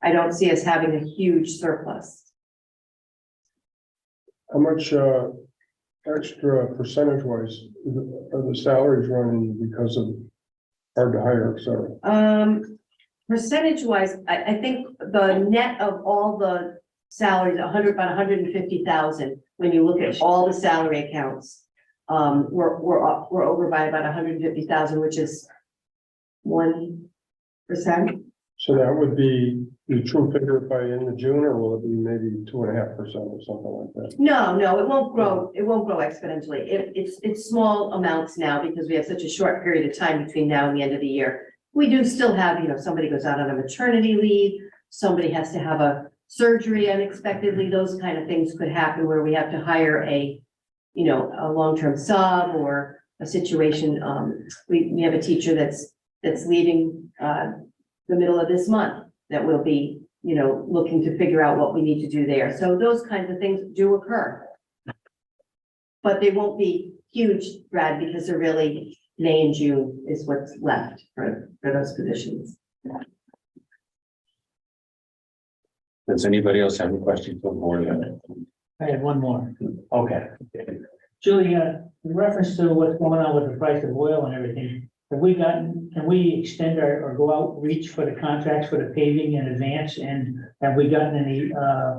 I don't see us having a huge surplus. How much, extra percentage wise are the salaries running because of hard to hire, et cetera? Percentage wise, I think the net of all the salaries, about 150,000, when you look at all the salary accounts. We're over by about 150,000, which is 1%. So that would be the true figure by end of June, or will it be maybe 2.5% or something like that? No, it won't grow. It won't grow exponentially. It's small amounts now because we have such a short period of time between now and the end of the year. We do still have, somebody goes out on a maternity leave, somebody has to have a surgery unexpectedly, those kind of things could happen where we have to hire a long-term sub or a situation. We have a teacher that's leaving, the middle of this month that will be, looking to figure out what we need to do there. So those kinds of things do occur. But they won't be huge, Brad, because they're really May and June is what's left for those positions. Does anybody else have any questions for the board? I had one more. Okay. Julia, in reference to what's going on with the price of oil and everything, can we extend or go out, reach for the contracts for the paving in advance? And have we gotten any,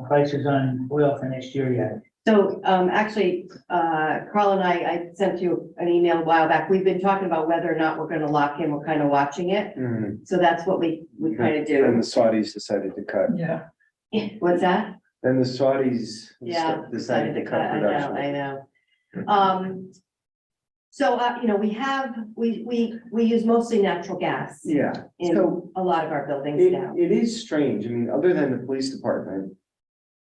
prices on oil for next year yet? So, actually, Carl and I sent you an email a while back. We've been talking about whether or not we're gonna lock in. We're kind of watching it. So that's what we kind of And the do. Saudis decided to cut. Yeah. What's that? Then the Saudis Yeah. decided to cut production. I know. So, we use mostly natural gas Yeah, in so a lot of our buildings now. it is strange. I mean, other than the police department,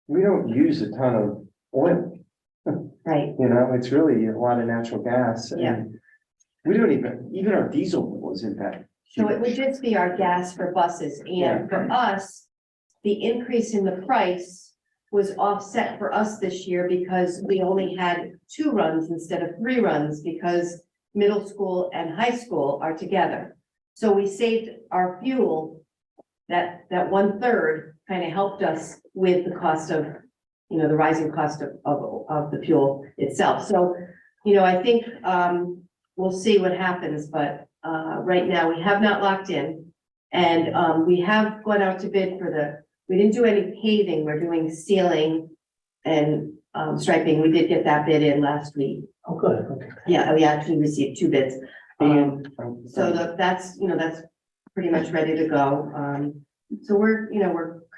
we don't use a ton of oil. Right, It's really a lot of natural gas. And Yeah. we don't even our diesel bill isn't that. so it would just be our gas for buses, and for us, the increase in the price was offset for us this year because we only had 2 runs instead of 3 runs because middle school and high school are together. So we saved our fuel, that 1/3 kind of helped us with the cost of, the rising cost of the fuel itself. So, I think, we'll see what happens, but, right now we have not locked in. And, we have gone out to bid we didn't do any paving, we're doing sealing and, striping. We did get that bid in last week. Oh, good, okay. Yeah, we actually received 2 bids. So that's pretty much ready to go. So we're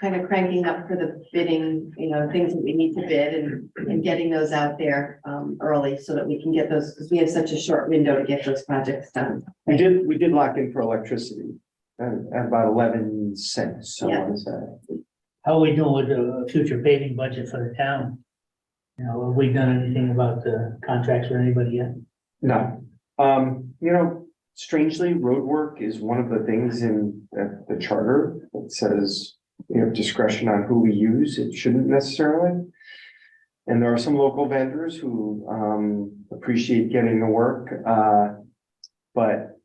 kind of cranking up for the bidding, things that we need to bid and getting those out there, early so that we can get those, because we have such a short window to get those projects done. We did lock in for electricity at about 11 cents. I Yeah. want to say. How are we doing with the future paving budget for the town? Have we done anything about the contracts with anybody yet? No. Strangely, road work is one of the things in the charter that says we have discretion on who we use. It shouldn't necessarily. And there are some local vendors who appreciate getting the work. But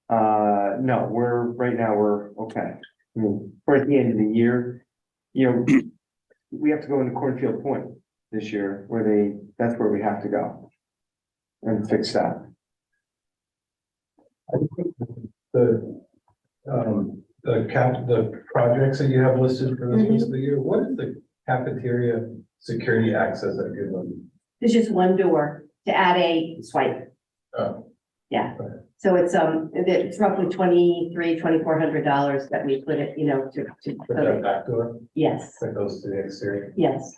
no, right now we're okay. I mean, we're at the end of the year, we have to go into Cornfield Point this year that's where we have to go and fix that. The projects that you have listed for this Mhm. fiscal year, what is the cafeteria security access at Goodland? There's just one door to add a swipe. Oh. Yeah, so it's roughly $2,400 that we put it, For that back door yes, that goes to the exterior? yes.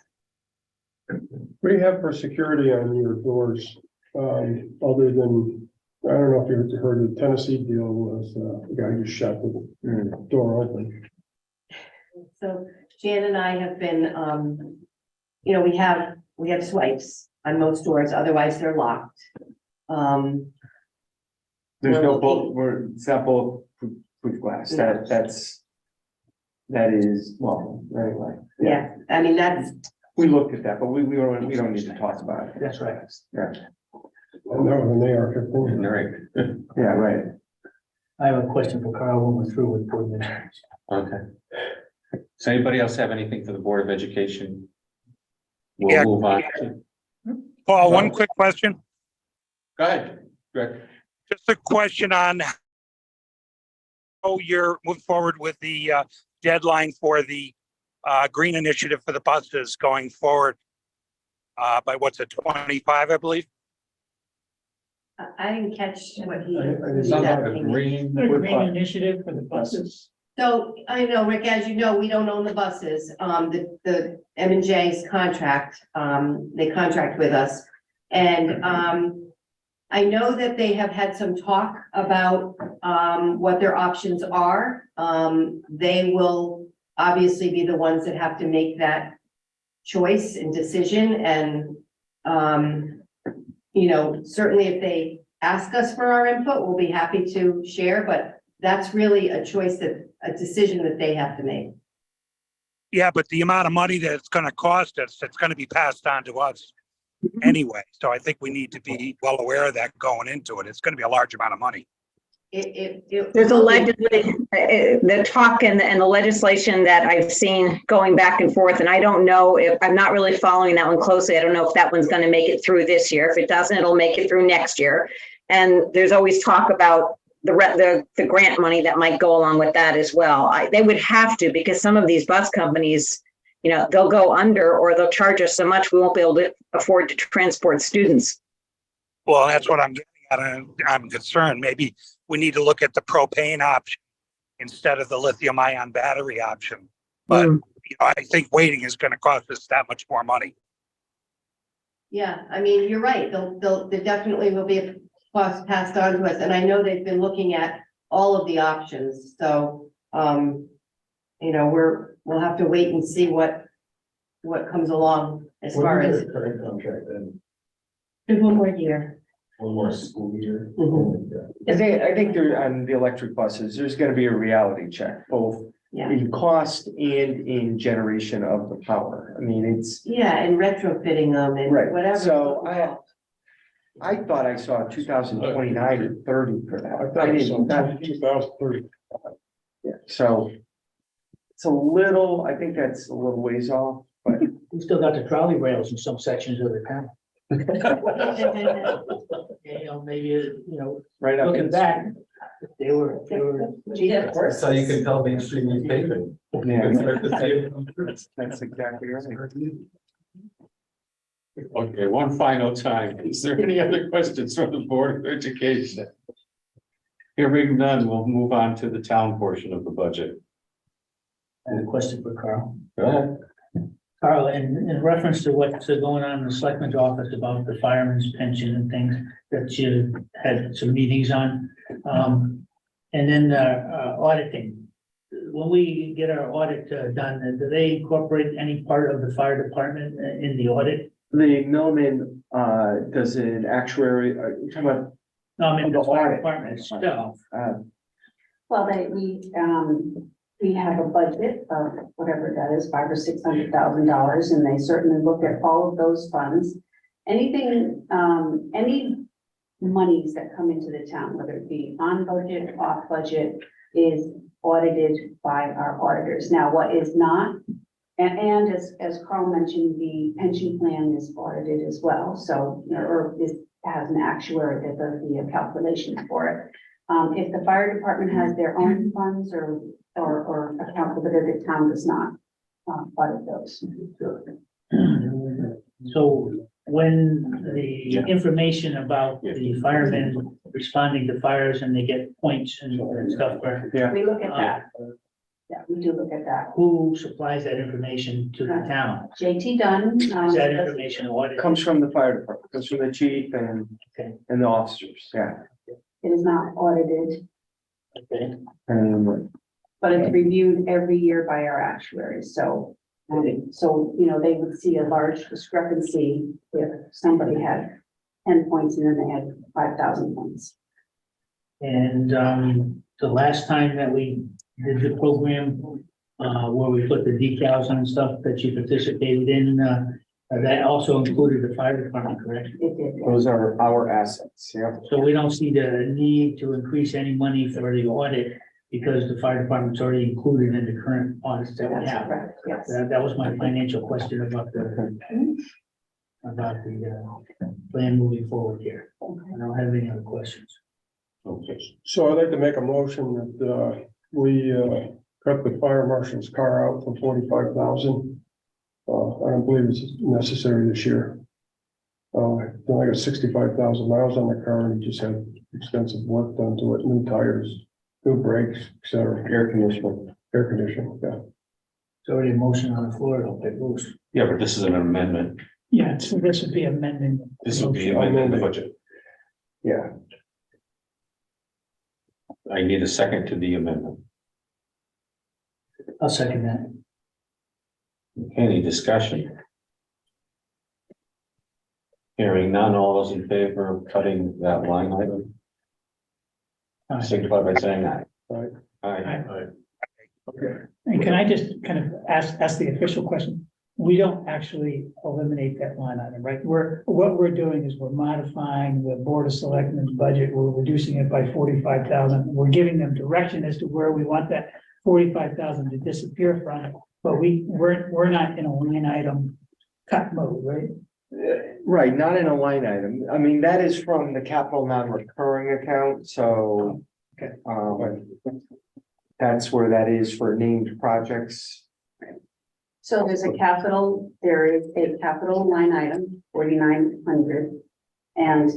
What do you have for security on your doors? Other than, I don't know if you heard the Tennessee deal was, the guy who shut the door open. So Jan and I have been, we have swipes on most doors, otherwise they're locked. There's We're no looking- it's not bulletproof glass. No. That is, well, anyway. Yeah, I mean, that's, We looked at that, but we don't need to talk about it. That's right. Yeah, And that was an AR-15. Right. yeah, right. I have a question for Carl when we're through with board minutes. Okay. Does anybody else have anything for the Board of Education? Yeah. We'll move on. Paul, one quick question, Go ahead, Greg. just a question on how you're moving forward with the deadline for the green initiative for the buses going forward by what's it, 25, I believe? I didn't catch what he. Something about the green. The green initiative for the buses. So I know, Rick, as you know, we don't own the buses. The M&J's contract, they contract with us. And I know that they have had some talk about what their options are. They will obviously be the ones that have to make that choice and decision. And you know, certainly if they ask us for our input, we'll be happy to share, but that's really a decision that they have to make. Yeah, but the amount of money that it's going to cost us, it's going to be passed on to us anyway. So I think we need to be well aware of that going into it. It's going to be a large amount of money. There's the talk and the legislation that I've seen going back and forth, and I don't know if, I'm not really following that one closely. I don't know if that one's going to make it through this year. If it doesn't, it'll make it through next year. And there's always talk about the grant money that might go along with that as well. They would have to, because some of these bus companies, you know, they'll go under or they'll charge us so much we won't be able to afford to transport students. Well, that's what I'm getting at. I'm concerned. Maybe we need to look at the propane option instead of the lithium ion battery option. But you know, I think waiting is going to cost us that much more money. Yeah, I mean, you're right. There definitely will be a cost passed on to us. And I know they've been looking at all of the options. So, you know, we'll have to wait and see what comes along as far as. Current contract then, One more year. one more school year. I think there, on the electric buses, there's gonna be a reality check, both Yeah, in cost and in generation of the power. I mean, it's, yeah, and retrofitting them and Right, whatever. so I thought I saw 2029 or 30 for that. I thought it was 2030. Yeah, so it's a little, I think that's a little ways off, but We still got the trolley rails in some sections of the town. You know, maybe, you know, right up. looking back, they were. That's how you can tell Main Street needs paving. Yeah, that's exactly right. Okay, one final time. Is there any other questions from the Board of Education? Hearing none, we'll move on to the town portion of the budget. And a question for Carl. Go ahead. Carl, in reference to what's going on in the selectman's office about the fireman's pension and things that you had some meetings on. And then auditing. When we get our audit done, do they incorporate any part of the fire department in the audit? The Millman does an actuary, you're talking about, No, I mean, The the fire audit. department itself. Well, we have a budget of whatever that is, $500,000 or $600,000, and they certainly look at all of those funds. Anything, any monies that come into the town, whether it be on budget, off budget, is audited by our auditors. Now, what is not, and as Carl mentioned, the pension plan is audited as well. So, you know, or has an actuary that does the calculations for it. If the fire department has their own funds or account for the town does not audit those. So when the information about the firemen responding to fires and they get points and stuff, yeah, We look at that. Yeah, we do look at that. who supplies that information to the town? JT Dunn. Is that information audited? comes from the fire department, comes from the chief and the officers, yeah. It is not audited, Okay. but it's reviewed every year by our actuaries. So, you know, they would see a large discrepancy if somebody had 10 points and then they had 5,000 points. And the last time that we did the program, where we put the decals on stuff that you participated in, that also included the fire department, correct? It did. Those are our assets, yeah. So we don't see the need to increase any money for the audit because the fire department's already included in the current audits that we That's have. correct, yes. That was my financial question about the plan moving forward here. I don't have any other questions. Okay. So I'd like to make a motion that, we, cut the fire marshal's car out for 45,000. I don't believe it's necessary this year. They only got 65,000 miles on the car and he just had extensive work done to it, new tires, new brakes, et cetera. Air conditioning, yeah. It's already a motion on the floor, it'll get loose. Yeah, but this is an amendment. Yeah, so this would be amending. This will be amending the budget. Yeah. I need a second to the amendment. I'll second that. Any discussion? Hearing none, all those in favor of cutting that line item, signify by saying aye. Aye. Aye. And can I just kind of ask the official question? We don't actually eliminate that line item, right? What we're doing is we're modifying the Board of Selectmen's budget. We're reducing it by 45,000. We're giving them direction as to where we want that 45,000 to disappear from. But we're not in a line item cut mode, right? Right, not in a line item. I mean, that is from the capital non-recurring account, so. Okay. That's where that is for named projects. So there is a capital line item, 4,900. And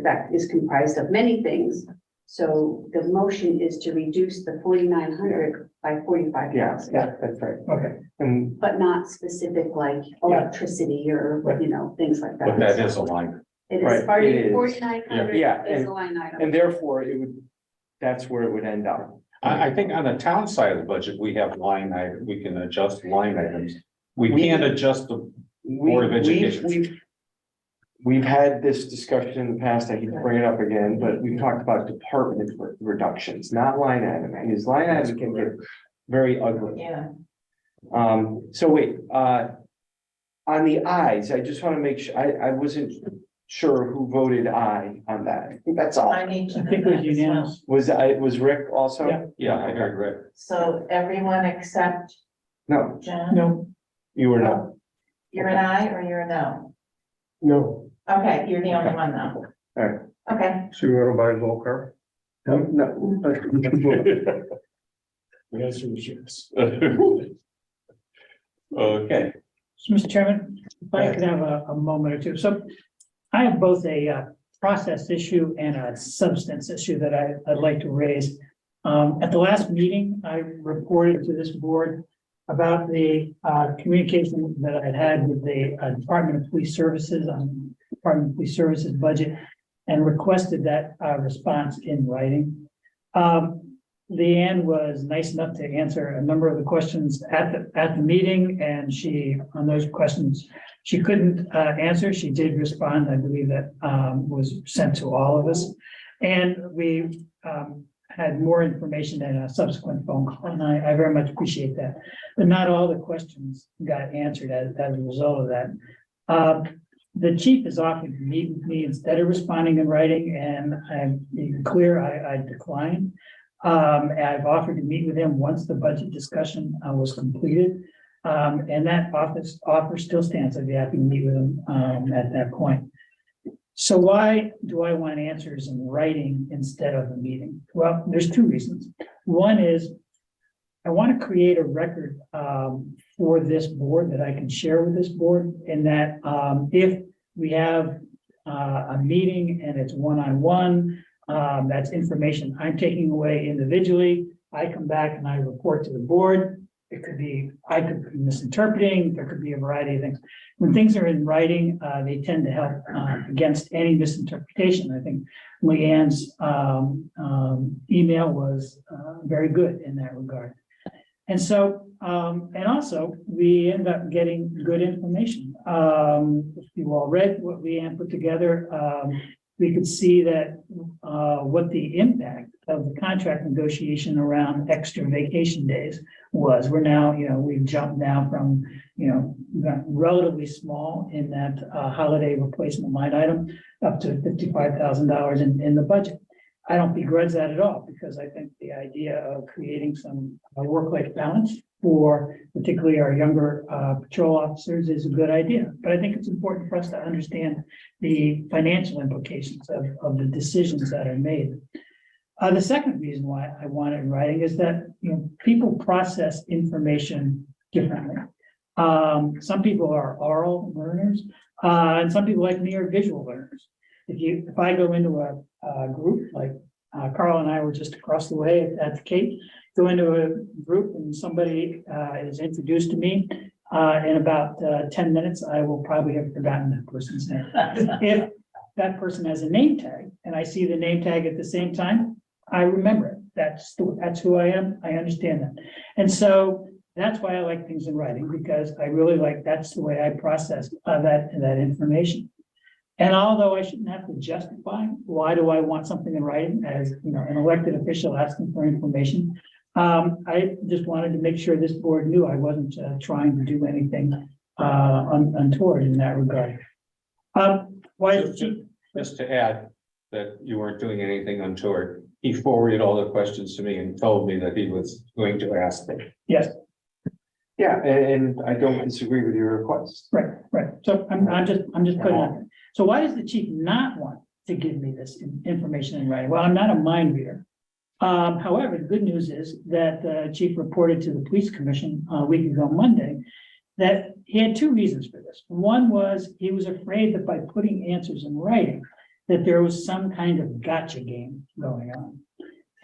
that is comprised of many things. So the motion is to reduce the 4,900 by 45,000. Yeah, that's right. Okay. And But not specific like electricity or, things like that. But that is a line. It Right, is part of it your is. 4,900 Yeah, is and- a line item. and therefore it would, that's where it would end up. I think on the town side of the budget, we have line item, we can adjust line items. We can't adjust the Board of Education. We've had this discussion in the past, I can bring it up again, but we've talked about department reductions, not line item, because line item can get very ugly. Yeah. So wait, on the ayes, I just want to make sure, I wasn't sure who voted aye on that. I think that's all. I need to. I think it was unanimous. Was Rick also? Yeah. Yeah, I heard Rick. So everyone except No, John? No, you were not. You're an aye or you're a no? No, Okay, you're the only one though. Alright. Okay, so you wanna buy a little car? No. Yes, yes. Okay, so Mr. Chairman, if I could have a moment or two. So I have both a process issue and a substance issue that I'd like to raise. At the last meeting, I reported to this board about the communication that I had with the Department of Police Services on Department of Police Services budget and requested that response in writing. Leanne was nice enough to answer a number of the questions at the meeting, and on those questions, she couldn't answer. She did respond. I believe that was sent to all of us. And we had more information in a subsequent phone call, and I very much appreciate that. But not all the questions got answered as a result of that. The chief has offered to meet with me instead of responding in writing, and I'm being clear, I declined. I've offered to meet with him once the budget discussion was completed. And that offer still stands. I'd be happy to meet with him at that point. So why do I want answers in writing instead of a meeting? Well, there's two reasons. One is I want to create a record for this board that I can share with this board, and that if we have a meeting and it's one-on-one, that's information I'm taking away individually. I come back and I report to the board. It could be, I could be misinterpreting, there could be a variety of things. When things are in writing, they tend to help against any misinterpretation. I think Leanne's email was very good in that regard. And so, and also, we end up getting good information. If you all read what Leanne put together, we could see that what the impact of the contract negotiation around extra vacation days was. We're now, we've jumped now from, relatively small in that holiday replacement line item up to $55,000 in the budget. I don't begrudge that at all, because I think the idea of creating some work-life balance for particularly our younger patrol officers is a good idea. But I think it's important for us to understand the financial implications of the decisions that are made. The second reason why I want it in writing is that, people process information differently. Some people are oral learners, and some people like me are visual learners. If I go into a group, like Carl and I were just across the way at the Cape, go into a group and somebody is introduced to me, in about 10 minutes, I will probably have forgotten that person's name. If that person has a name tag and I see the name tag at the same time, I remember it. That's who I am. I understand that. And so that's why I like things in writing, because I really like, that's the way I process that information. And although I shouldn't have to justify why do I want something in writing as, an elected official asking for information, I just wanted to make sure this board knew I wasn't trying to do anything untoward in that regard. Just to add that you weren't doing anything untoward, he forwarded all the questions to me and told me that he was going to ask them. Yes, Yeah, and I don't disagree with your request. right. So I'm just putting it out there. So why does the chief not want to give me this information in writing? Well, I'm not a mind reader. However, the good news is that the chief reported to the police commission a week ago Monday that he had two reasons for this. One was he was afraid that by putting answers in writing, that there was some kind of gotcha game going on.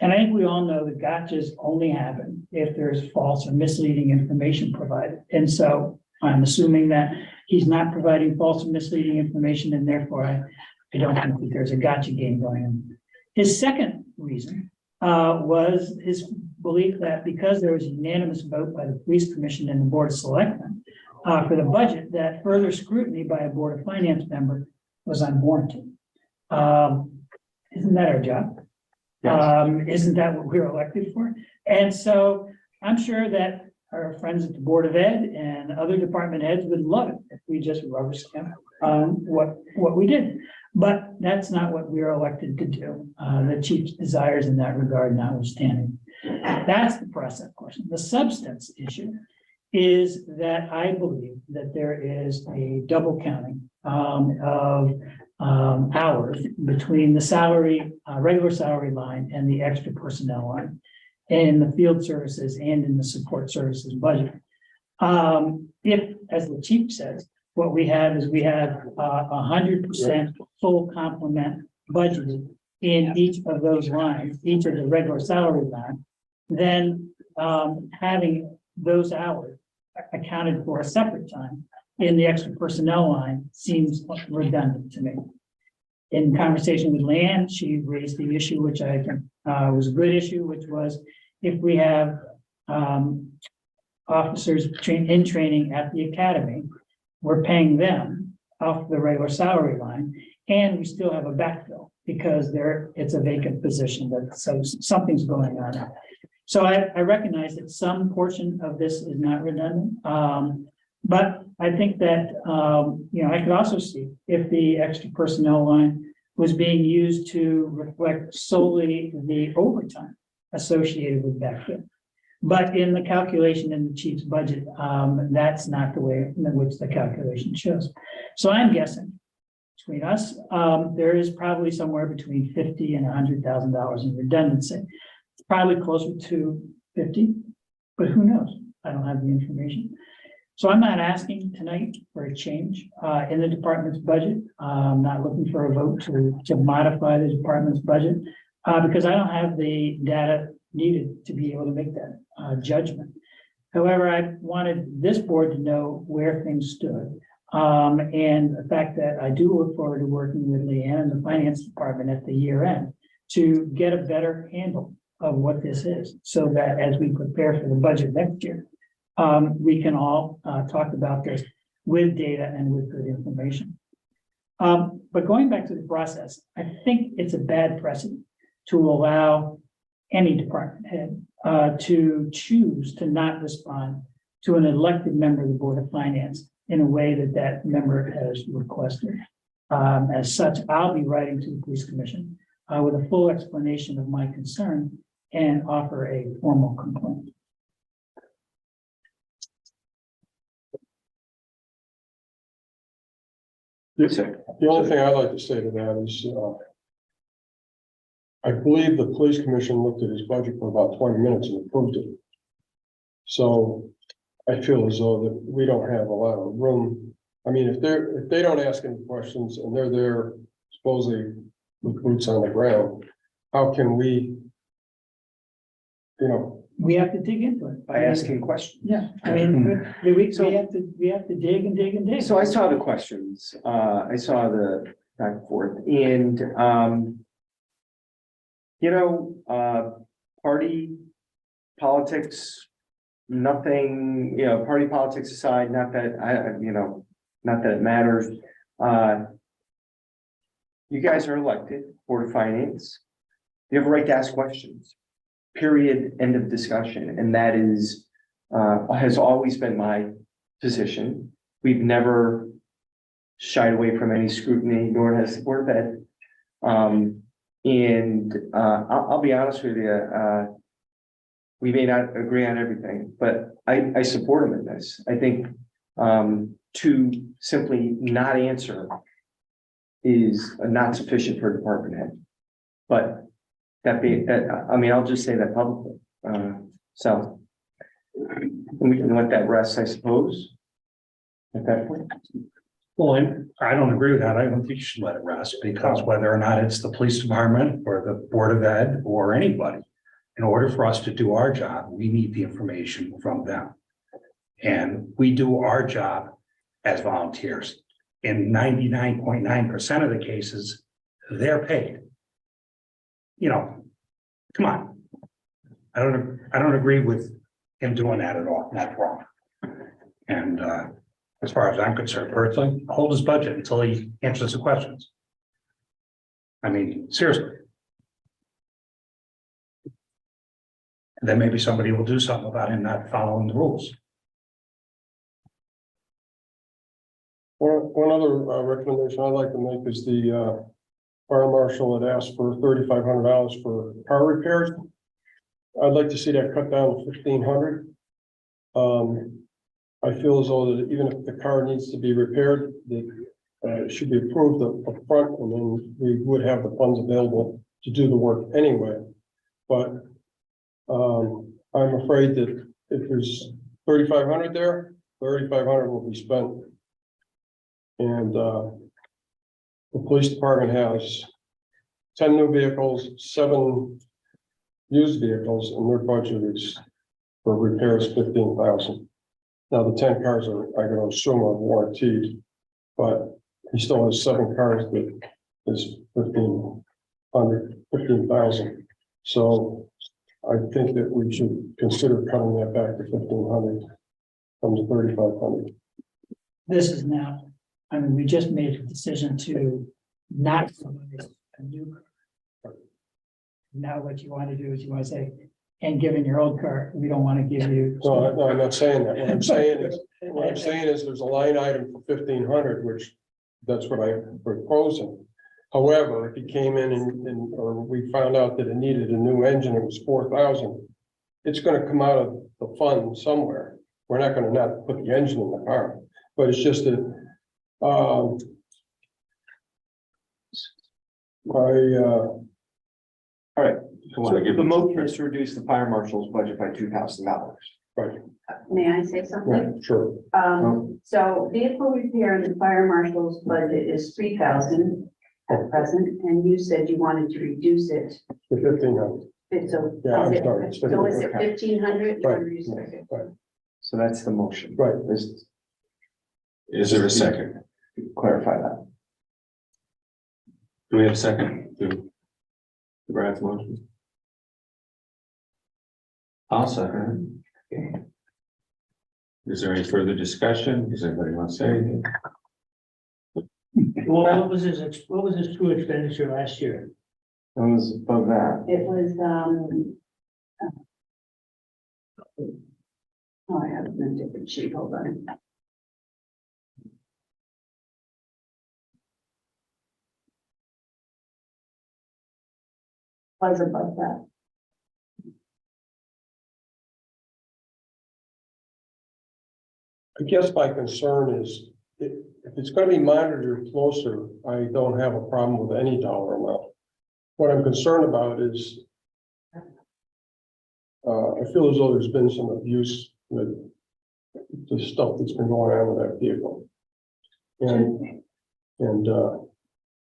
And I think we all know that gotchas only happen if there's false or misleading information provided. And so I'm assuming that he's not providing false or misleading information, and therefore I don't think that there's a gotcha game going on. His second reason was his belief that because there was a unanimous vote by the police commission and the board of selectmen for the budget, that further scrutiny by a board of finance member was unwarranted. Isn't that our job? Isn't that what we're elected for? And so I'm sure that our friends at the Board of Ed and other department heads would love it if we just rubber stamp what we did. But that's not what we're elected to do. The chief's desires in that regard notwithstanding. That's the process question. The substance issue is that I believe that there is a double counting of hours between the salary, regular salary line and the extra personnel line in the field services and in the support services budget. If, as the chief says, what we have is we have 100% full complement budgeted in each of those lines, each of the regular salary line, then having those hours accounted for a separate time in the extra personnel line seems redundant to me. In conversation with Leanne, she raised the issue, which I think was a good issue, which was if we have officers in training at the academy, we're paying them off the regular salary line, and we still have a backfill because it's a vacant position. So something's going on. So I recognize that some portion of this is not redundant, but I think that I could also see if the extra personnel line was being used to reflect solely the overtime associated with backfill. But in the calculation in the chief's budget, that's not the way in which the calculation shows. So I'm guessing between us, there is probably somewhere between $50,000 and $100,000 in redundancy. It's probably closer to 50, but who knows? I don't have the information. So I'm not asking tonight for a change in the department's budget. I'm not looking for a vote to modify the department's budget because I don't have the data needed to be able to make that judgment. However, I wanted this board to know where things stood. And the fact that I do look forward to working with Leanne and the finance department at the year end to get a better handle of what this is, so that as we prepare for the budget next year, we can all talk about this with data and with good information. But going back to the process, I think it's a bad precedent to allow any department head to choose to not respond to an elected member of the Board of Finance in a way that member has requested. As such, I'll be writing to the police commission with a full explanation of my concern and offer a formal complaint. The only thing I'd like to say to that is, I believe the police commission looked at his budget for about 20 minutes and approved it. So I feel as though that we don't have a lot of room. I mean, if they don't ask any questions and they're there supposedly with boots on the ground, how can we, you know, We have to dig into it. By asking questions. Yeah, I mean, we have to dig and dig and dig. So I saw the questions, I saw the back and forth, and, party politics, nothing, party politics aside, not that not that it matters. You guys are elected, Board of Finance. You have a right to ask questions, period, end of discussion, and that is, has always been my position. We've never shied away from any scrutiny, nor has the Board of Ed. I'll be honest with you, we may not agree on everything, but I support him in this. I think to simply not answer is not sufficient for a department head. But I'll just say that publicly. So we can let that rest, I suppose. At that point. Well, I don't agree with that. I don't think you should let it rest, because whether or not it's the police department or the Board of Ed or anybody, in order for us to do our job, we need the information from them. And we do our job as volunteers. In 99.9% of the cases, they're paid. Come on. I don't agree with him doing that at all. That's wrong. And as far as I'm concerned, personally, hold his budget until he answers the questions. I mean, seriously. And then maybe somebody will do something about him not following the rules. one other recommendation I'd like to make is the fire marshal had asked for $3,500 for car repairs. I'd like to see that cut down to $1,500. I feel as though that even if the car needs to be repaired, that it should be approved up front, and then we would have the funds available to do the work anyway. But I'm afraid that if there's $3,500 there, $3,500 will be spent. And the police department has 10 new vehicles, 7 used vehicles, and their budget is for repairs $15,000. Now, the 10 cars are, I can assume, are warranted, but he still has 7 cars that is $15,000. So I think that we should consider cutting that back to $1,500 from the $3,500. This is now, we just made a decision to not provide a new car. Now what you want to do is you want to say, and given your old car, we don't want to give you. No, I'm not saying that. What I'm saying is there's a line item for $1,500, which that's what I'm proposing. However, if he came in or we found out that it needed a new engine, it was $4,000, it's going to come out of the fund somewhere. We're not going to not put the engine in the car, but it's just that all right. So the motion is to reduce the fire marshal's budget by $2,000. right, May I say something? yeah, sure. So vehicle repair in the fire marshal's budget is $3,000 at present, and you said you wanted to reduce it. The $1,500. So Yeah, I'm is it, sorry, it's so is it $1,500. $1,500? Right. So that's the motion. Right. Is there a second? Clarify that. Do we have a second to Brad's motion? I'll second it. Okay. Is there any further discussion? Does anybody want to say anything? Well, what was his true expenditure last year? It was above that. It was, I have it in a different sheet, hold on. was above that. I guess my concern is, if it's gonna be monitored closer, I don't have a problem with any dollar amount. What I'm concerned about is, I feel as though there's been some abuse with the stuff that's been going on with that vehicle. And,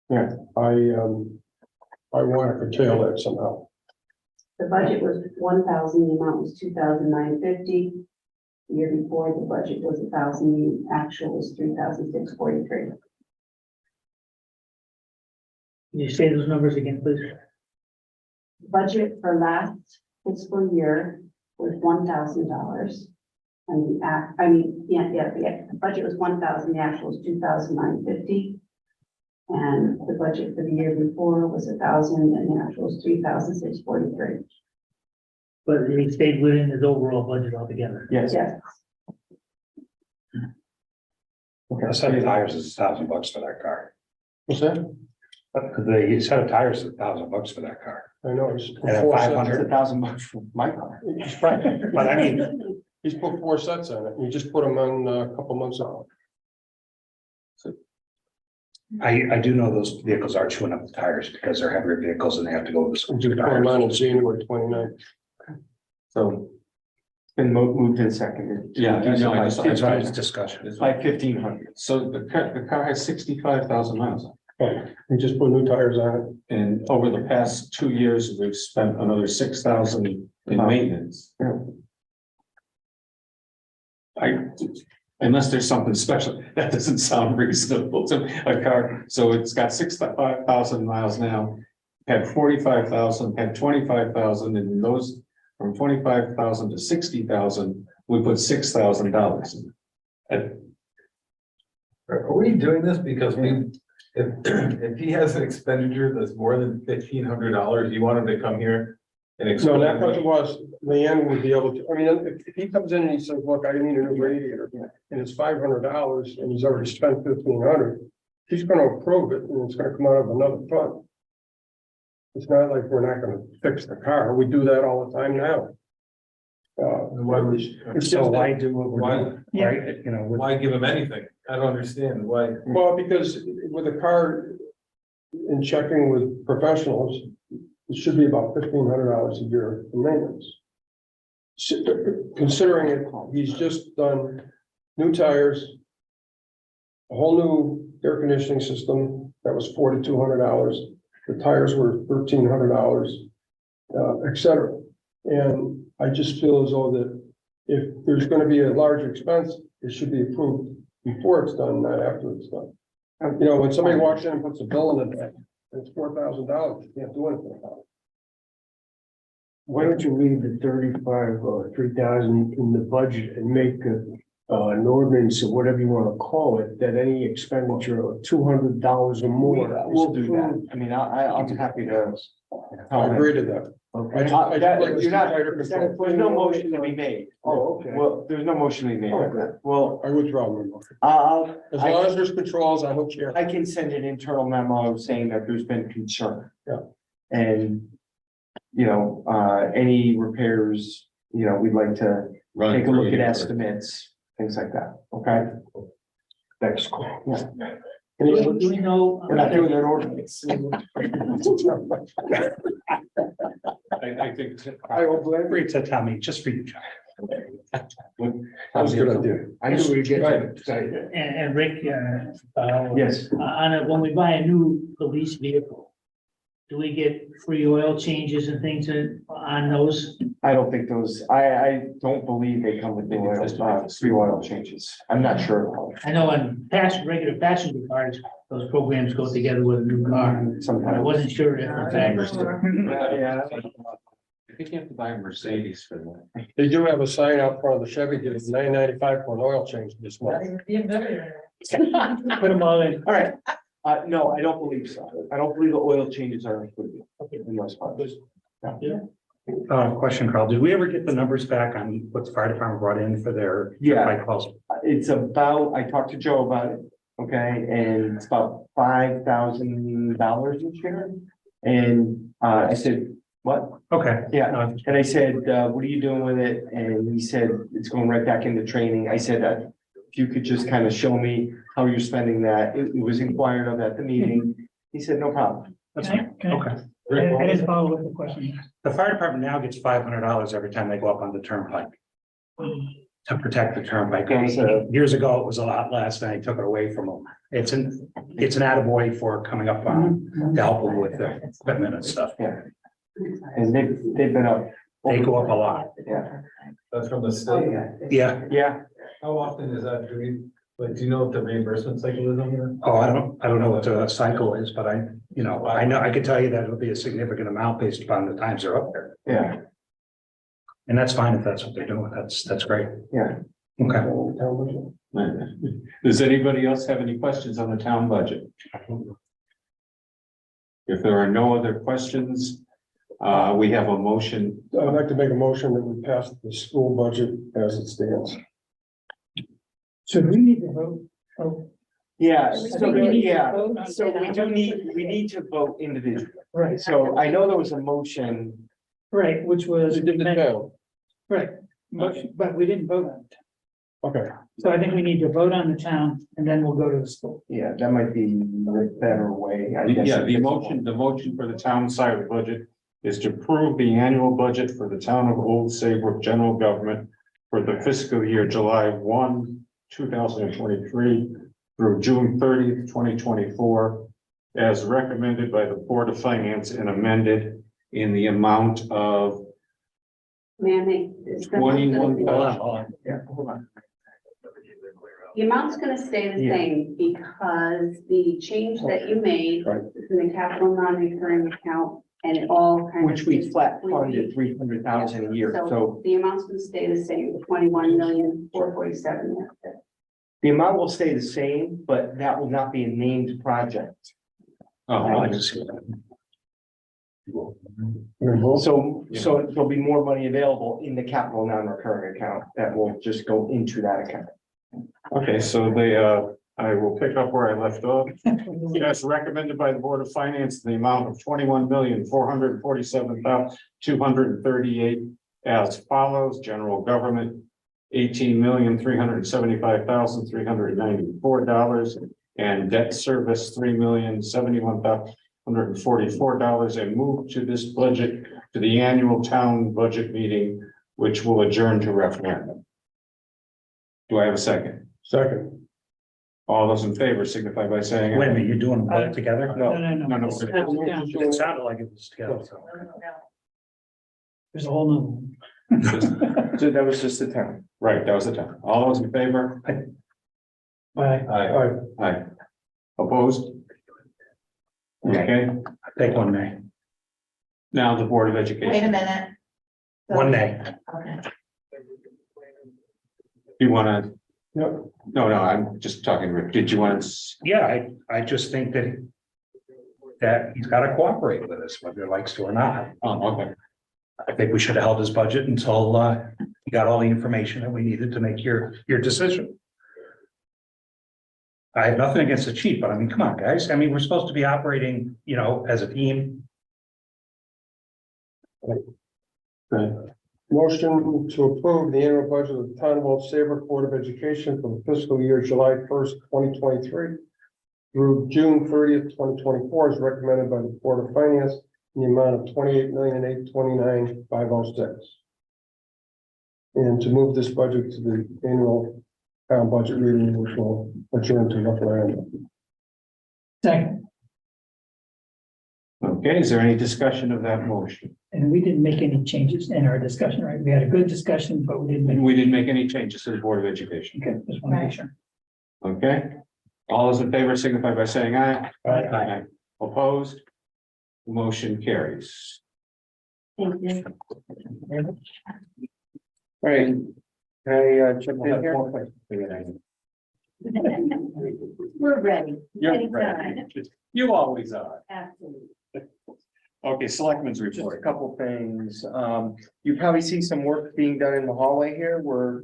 yeah, I want to curtail that somehow. The budget was 1,000, the amount was 2,950. The year before, the budget was 1,000, the actual was 3,643. Can you say those numbers again, please? Budget for last fiscal year was $1,000. And the budget was 1,000, the actual was 2,950. And the budget for the year before was 1,000, and the actual was 3,643. But he stayed within his overall budget altogether. Yes. Yes, Okay. A set of tires is $1,000 for that car. What's that? The set of tires is $1,000 for that car. I know, he's put And at 4 sets. 500. $1,000 for my car. He's right. But I mean, He's put 4 sets on it. He just put them on a couple months ago. I do know those vehicles are chewing up the tires because they're heavier vehicles and they have to go with the He school just put them tires. on in January 29th. So. Been moved and seconded. Yeah, I know, I just- It's by discussion. By 1,500. So the car has 65,000 miles on Right. He just put new tires on it. it. And over the past 2 years, we've spent another 6,000 in maintenance. Yeah. Unless there's something special, that doesn't sound reasonable to a car. So it's got 65,000 miles now. Had 45,000, had 25,000, and those from 25,000 to 60,000, we put $6,000 in. Are we doing this because if he has an expenditure that's more than $1,500, you want him to come here and No, explain? not what it was. Leanne would be able to, I mean, if he comes in and he says, look, I need a new radiator, and it's $500, and he's already spent 1,500, he's gonna approve it, and it's gonna come out of another fund. It's not like we're not gonna fix the car. We do that all the time now. Why would you- It's So just why that, do what we're Why? doing, right? You know, with- Why give him anything? I don't understand why. well, because with a car, in checking with professionals, it should be about $1,500 a year for maintenance. Considering it, he's just done new tires, a whole new air conditioning system, that was $4,200. The tires were $1,300, et cetera. And I just feel as though that if there's gonna be a large expense, it should be approved before it's done, not after it's done. You know, when somebody walks in and puts a bill in the bank, it's $4,000, you can't do anything about it. Why don't you leave the 35 or 3,000 in the budget and make an ordinance or whatever you want to call it, that any expenditure of $200 or more. We'll do that. I mean, I'm happy to. I agree to that. Okay. I just like to see tighter There's control. no motion to be made. Oh, okay. Well, there's no motion to be made. Okay. Well, I withdraw my motion. I'll, As long as there's controls, I don't care. I can send an internal memo saying that there's been concern. Yeah. And, any repairs, we'd like to Run take a look through at it. estimates, things like that, okay? That's cool. Yeah. Do we know? We're not doing that ordinance. I think. I will blame. Agree to Tommy, just for you, John. That was a good idea. I knew we'd get Right. to. And Rick, Yes, when we buy a new police vehicle, do we get free oil changes and things on those? I don't think those, I don't believe they come with the oil, free oil changes. I'm not sure. I know on regular passenger cars, those programs go together with a new car. But I Sometimes. wasn't sure if in fact. Yeah. I think you have to buy a Mercedes for that. They do have a sign out front of the Chevy, that it's $9.95 for an oil change this month. Put them all in. All right, no, I don't believe so. I don't believe the oil changes are included in those funds. Question, Carl, did we ever get the numbers back on what the fire department brought in for their? Yeah. bike calls? It's about, I talked to Joe about it, okay, and it's about $5,000 each year. And I said, What? Okay. Yeah, and I said, what are you doing with it? And he said, it's going right back into training. I said that if you could just kind of show me how you're spending that. It was inquired of at the meeting. He said, no problem. That's Can I- fine. can I- Okay. I didn't follow with the question. The fire department now gets $500 every time they go up on the turnpike to protect the turnpike. Years ago, it was a lot less, and I took it away from them. It's an attaboy for coming up on to help them with the equipment and stuff. Yeah. And they've been up. They go up a lot. Yeah. That's from the state. Yeah. Yeah. How often is that? Do you know what the reimbursement cycle is on there? Oh, I don't know what the cycle is, but I know, I can tell you that it'll be a significant amount based upon the times they're up there. Yeah. And that's fine if that's what they're doing. That's great. Yeah. Okay. Does anybody else have any questions on the town budget? If there are no other questions, we have a motion. I'd like to make a motion that we pass the school budget as it stands. So do we need to vote? Oh, Yeah, I so, think we need to yeah, vote on so that. we need to vote individually. Right, So I know there was a motion. right, which was. No. Right, motion, but we didn't vote on it. Okay, So I think we need to vote on the town and then we'll go to the school. Yeah, that might be the better way. I guess. Yeah, the motion for the town side of the budget is to approve the annual budget for the town of Old Saybrook general government for the fiscal year July 1, 2023 through June 30th, 2024, as recommended by the Board of Finance and amended in the amount of Man, 21,000. Yeah, hold on. the amount's gonna stay the Yeah. same because the change that you made Right. is in the capital non-recurring account and it all kind of. Which we flat funded 300,000 a year, so The amount's gonna stay the same, 21,447,000. the amount will stay the same, but that will not be a named project. Oh, I can see that. So there'll be more money available in the capital non-recurring account that will just go into that account. Okay, so I will pick up where I left off. As recommended by the Board of Finance, the amount of 21,447,238 as follows: general government, $18,375,394, and debt service, $3,071,144, and move to this budget to the annual town budget meeting, which will adjourn to referendum. Do I have a second? second. All those in favor signify by saying aye. Wait a minute, you're doing them both together? No, No. No. It's- yeah, It sounded like it was together. so. There's a whole nother one. so that was just the town. Right, that was the time. All those in favor? Bye. Aye. Aye. Opposed? Okay, Take one nay. now the Board of Education. Wait a minute. One nay. Okay. You wanna, Yep, no, I'm just talking, Rick. Did you want to? Yeah, I just think that he's got to cooperate with us, whether he likes to or not. Oh, okay. I think we should have held his budget until you got all the information that we needed to make your decision. I have nothing against the chief, but I mean, come on, guys. I mean, we're supposed to be operating, as a team. motion to approve the annual budget of the Town of Old Saybrook Board of Education for the fiscal year July 1st, 2023 through June 30th, 2024, as recommended by the Board of Finance in the amount of $28,829,506. And to move this budget to the annual town budget meeting, which will adjourn to referendum. Second, Okay, is there any discussion of that motion? and we didn't make any changes in our discussion, right? We had a good discussion, but we didn't make. We didn't make any changes to the Board of Education. Okay, just want to make sure. Okay, all those in favor signify by saying aye. Aye. Opposed? Motion carries. Thank you. All right. Can I jump in here? We're ready. You're Anytime. ready. You always are. Absolutely. Okay, Selectmen's Just a report. couple things. You probably see some work being done in the hallway here. We're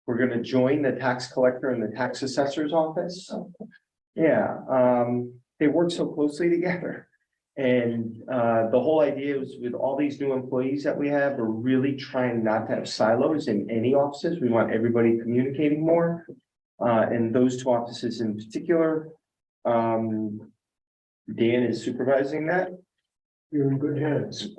gonna join the tax collector and the tax assessor's office. Yeah, they work so closely together. And the whole idea is with all these new employees that we have, we're really trying not to have silos in any offices. We want everybody communicating more. And those two offices in particular, Dan is supervising that. You're in good hands.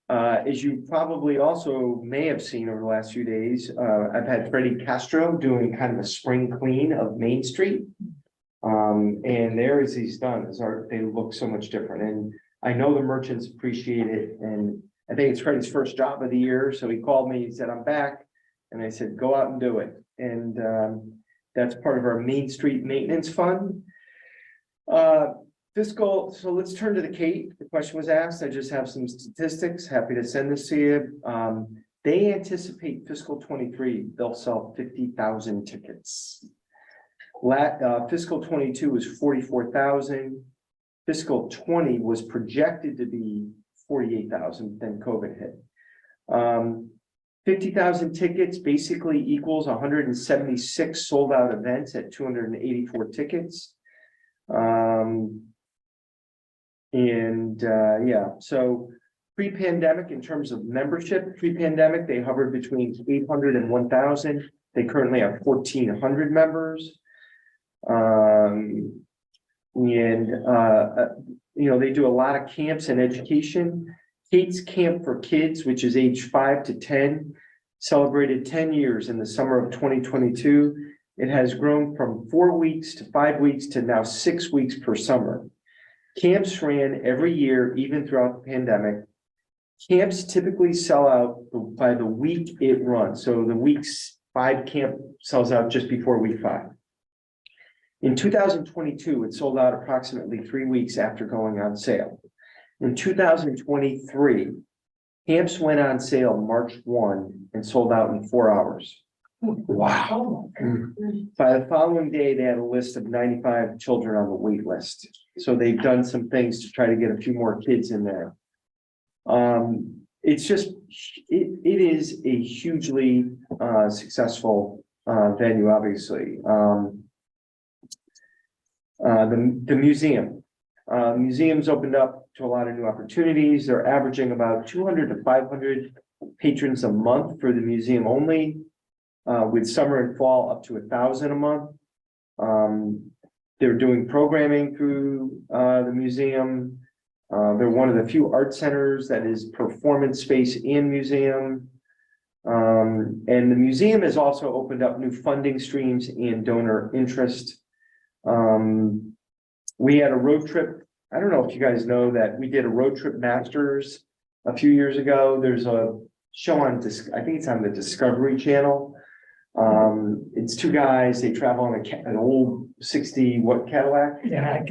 As you probably also may have seen over the last few days, I've had Freddie Castro doing kind of a spring clean of Main Street. And there as he's done, they look so much different, and I know the merchants appreciate it, and I think it's Freddie's first job of the year, so he called me, he said, I'm back, and I said, go out and do it, and that's part of our Main Street Maintenance Fund. Fiscal, so let's turn to the Kate, the question was asked, I just have some statistics, happy to send this to you. They anticipate fiscal 23, they'll sell 50,000 tickets. Fiscal 22 was 44,000. Fiscal 20 was projected to be 48,000, then COVID hit. 50,000 tickets basically equals 176 sold out events at 284 tickets. Yeah, so pre-pandemic in terms of membership, pre-pandemic, they hovered between 800 and 1,000. They currently have 1,400 members. They do a lot of camps and education. Kate's Camp for Kids, which is age 5 to 10, celebrated 10 years in the summer of 2022. It has grown from 4 weeks to 5 weeks to now 6 weeks per summer. Camps ran every year, even throughout the pandemic. Camps typically sell out by the week it runs. So the week's 5 camp sells out just before week 5. In 2022, it sold out approximately 3 weeks after going on sale. In 2023, camps went on sale March 1 and sold out in 4 hours. Wow. By the following day, they had a list of 95 children on the wait list. So they've done some things to try to get a few more kids in there. It's just, it is a hugely successful venue, obviously. The museum. Museums opened up to a lot of new opportunities. They're averaging about 200 to 500 patrons a month for the museum only, with summer and fall up to 1,000 a month. They're doing programming through the museum. They're one of the few art centers that is performance space and museum. And the museum has also opened up new funding streams and donor interest. We had a road trip. I don't know if you guys know that we did a road trip masters a few years ago. There's a show on, I think it's on the Discovery Channel. It's 2 guys, they travel on an old 60 what Cadillac. Yeah,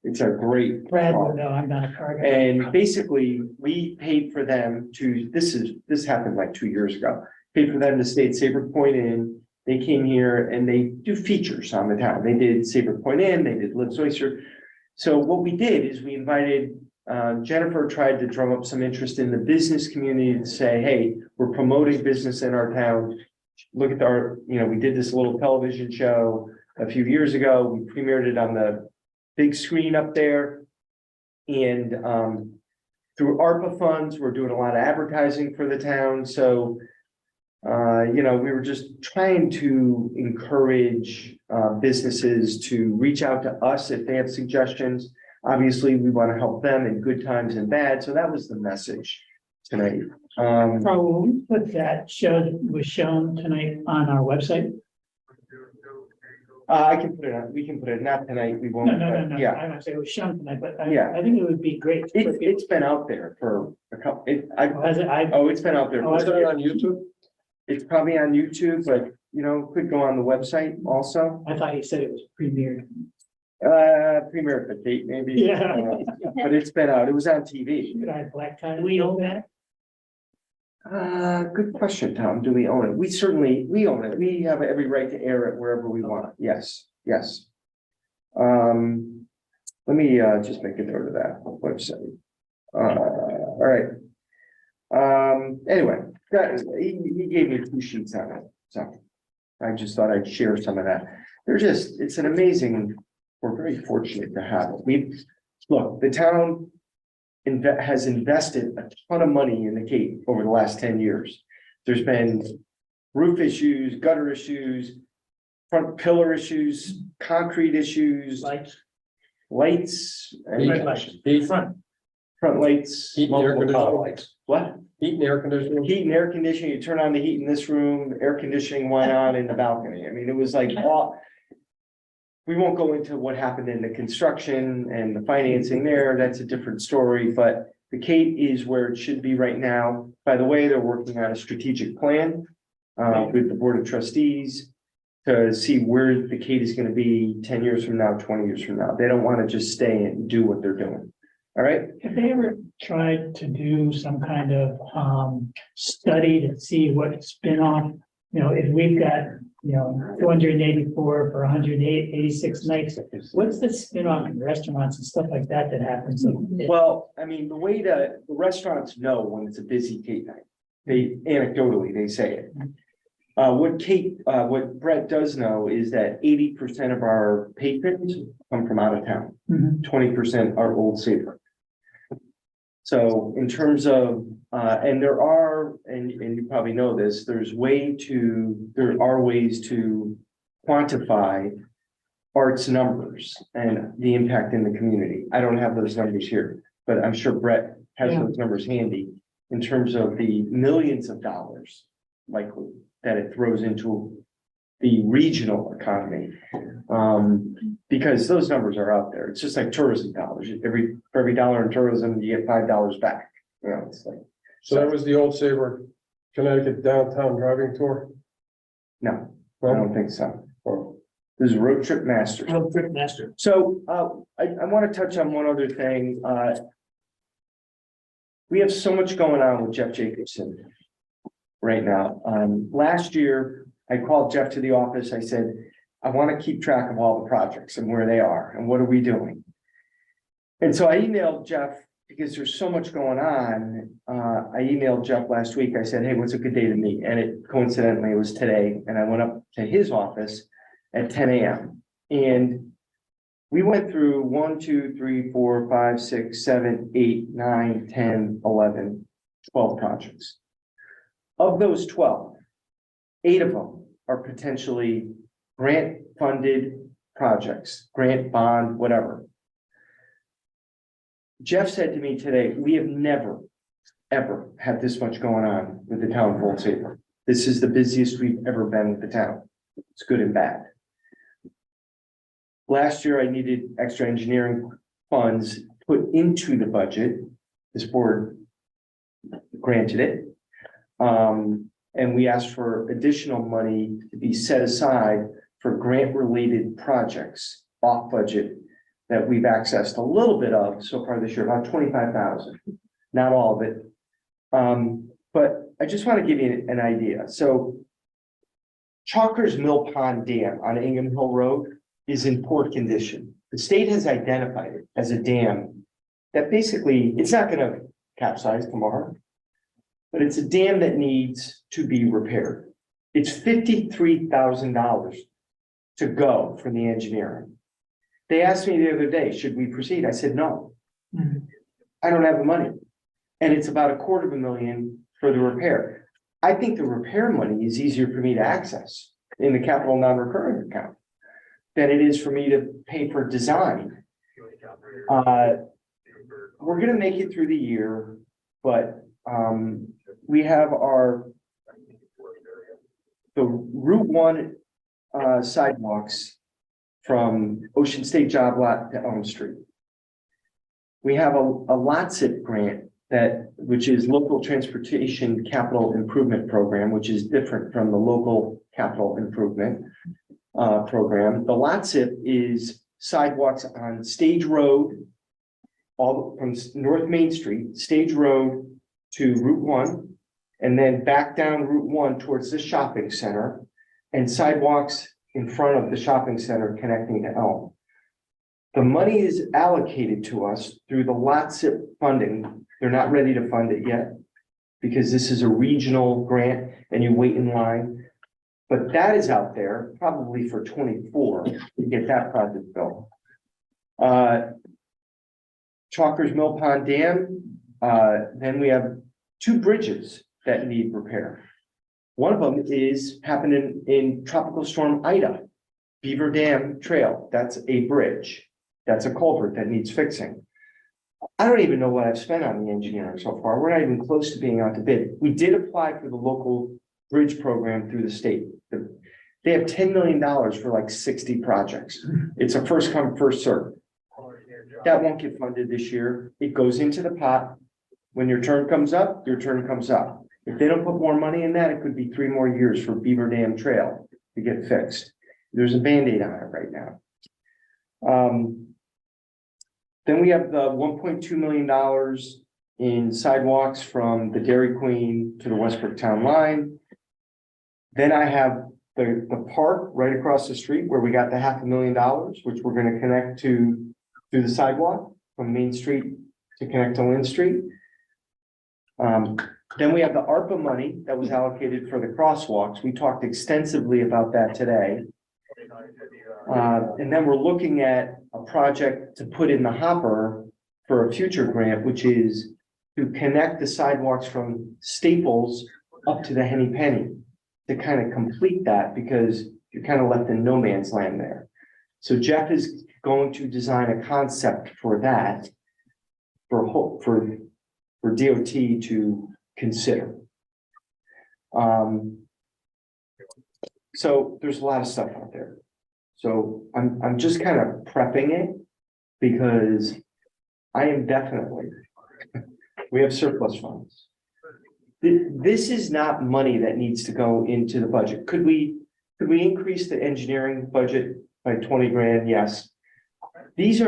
It's a great Brad car. would know, I'm not a car guy. And basically we paid for them to, this happened like 2 years ago, paid for them to stay at Saybrook Point Inn. They came here and they do features on the town. They did Saybrook Point Inn, they did Lips Oyster. So what we did is we invited, Jennifer tried to drum up some interest in the business community to say, hey, we're promoting business in our town. Look at our, we did this little television show a few years ago. We premiered it on the big screen up there. And through ARPA funds, we're doing a lot of advertising for the town. So we were just trying to encourage businesses to reach out to us if they have suggestions. Obviously, we want to help them in good times and bad. So that was the message tonight. Carl, will we put that was shown tonight on our website? I can put it on, we can put it, not tonight, we won't. No. Yeah, I don't say it was shown tonight, but Yeah. I think it would be great. it's been out there for a couple, Has it? it's been out there. Oh, Is it on YouTube? It's probably on YouTube, but could go on the website also. I thought he said it was premiered. Premier at the date maybe. Yeah. But it's been out, it was on TV. Could I have black tie? We own that? Good question, Tom. Do we own it? We own it. We have every right to air it wherever we want. Yes. Let me just make a note of that website. All right. Anyway, he gave me 2 sheets on it, so I just thought I'd share some of that. It's an amazing, we're very fortunate to have it. look, the town has invested a ton of money in the Cape over the last 10 years. There's been roof issues, gutter issues, front pillar issues, concrete issues, Like, lights, red and light. front lights. Heat and air multiple color conditioning. lights. What? Heat and air conditioning. Heat and air conditioning, you turn on the heat in this room, air conditioning went on in the balcony. I mean, it was like all. We won't go into what happened in the construction and the financing there. That's a different story, but the Cape is where it should be right now. By the way, they're working on a strategic plan with the Board of Trustees to see where the Cape is going to be 10 years from now, 20 years from now. They don't want to just stay and do what they're doing. All right. Have they ever tried to do some kind of study to see what spin-off, if we've got, 284 for 186 nights, what's the spin-off in restaurants and stuff like that happens? Well, I mean, the way the restaurants know when it's a busy Cape night, they anecdotally, they say it. What Brett does know is that 80% of our patrons come from out of town. 20% are old Saybrook. So in terms of, and there are, and you probably know this, there are ways to quantify arts numbers and the impact in the community. I don't have those numbers here, but I'm sure Brett has those numbers handy in terms of the millions of dollars likely that it throws into the regional economy. Because those numbers are out there. It's just like tourism dollars. For every dollar in tourism, you get $5 back. It's like. So that was the old Saybrook, Connecticut downtown driving tour? No, I don't think so. This is Road Trip Masters. Road Trip Master. So I want to touch on one other thing. We have so much going on with Jeff Jacobson right now. Last year, I called Jeff to the office. I said, I want to keep track of all the projects and where they are and what are we doing. And so I emailed Jeff because there's so much going on. I emailed Jeff last week. I said, hey, what's a good day to meet? And it coincidentally was today. And I went up to his office at 10 a.m. And we went through 1, 2, 3, 4, 5, 6, 7, 8, 9, 10, 11, 12 projects. Of those 12, 8 of them are potentially grant funded projects, grant bond, whatever. Jeff said to me today, we have never, ever had this much going on with the town of Old Saybrook. This is the busiest we've ever been with the town. It's good and bad. Last year, I needed extra engineering funds put into the budget. This board granted it. And we asked for additional money to be set aside for grant-related projects off budget that we've accessed a little bit of so far this year, about 25,000, not all of it. But I just want to give you an idea. So Chalker's Mill Pond Dam on Ingham Hill Road is in poor condition. The state has identified it as a dam that basically, it's not going to capsize tomorrow, but it's a dam that needs to be repaired. It's $53,000 to go for the engineering. They asked me the other day, should we proceed? I said, no, I don't have the money. And it's about $250,000 for the repair. I think the repair money is easier for me to access in the capital non-recurring account than it is for me to pay for design. We're gonna make it through the year, but we have the Route 1 sidewalks from Ocean State Job Lot to Elm Street. We have a LOTSIP grant which is Local Transportation Capital Improvement Program, which is different from the Local Capital Improvement Program. The LOTSIP is sidewalks on Stage Road, all from North Main Street, Stage Road to Route 1, and then back down Route 1 towards the shopping center, and sidewalks in front of the shopping center connecting to Elm. The money is allocated to us through the LOTSIP funding. They're not ready to fund it yet because this is a regional grant and you wait in line. But that is out there probably for 24 to get that project built. Chalkers Mill Pond Dam, then we have two bridges that need repair. One of them is happening in Tropical Storm Ida, Beaver Dam Trail. That's a bridge. That's a culvert that needs fixing. I don't even know what I've spent on the engineering so far. We're not even close to being out to bid. We did apply for the local bridge program through the state. They have $10 million for like 60 projects. It's a first come, first serve. That won't get funded this year. It goes into the pot. When your turn comes up, your turn comes up. If they don't put more money in that, it could be 3 more years for Beaver Dam Trail to get fixed. There's a Band-Aid on it right now. Then we have the $1.2 million in sidewalks from the Dairy Queen to the Westbrook Town line. Then I have the park right across the street where we got the $500,000, which we're gonna connect to through the sidewalk from Main Street to connect to Lynn Street. Then we have the ARPA money that was allocated for the crosswalks. We talked extensively about that today. And then we're looking at a project to put in the hopper for a future grant, which is to connect the sidewalks from Staples up to the Henny Penny to kind of complete that, because you're kind of left in no man's land there. So Jeff is going to design a concept for that for DOT to consider. So there's a lot of stuff out there. So I'm just kind of prepping it because I am definitely, we have surplus funds. This is not money that needs to go into the budget. Could we increase the engineering budget by 20 grand? Yes. This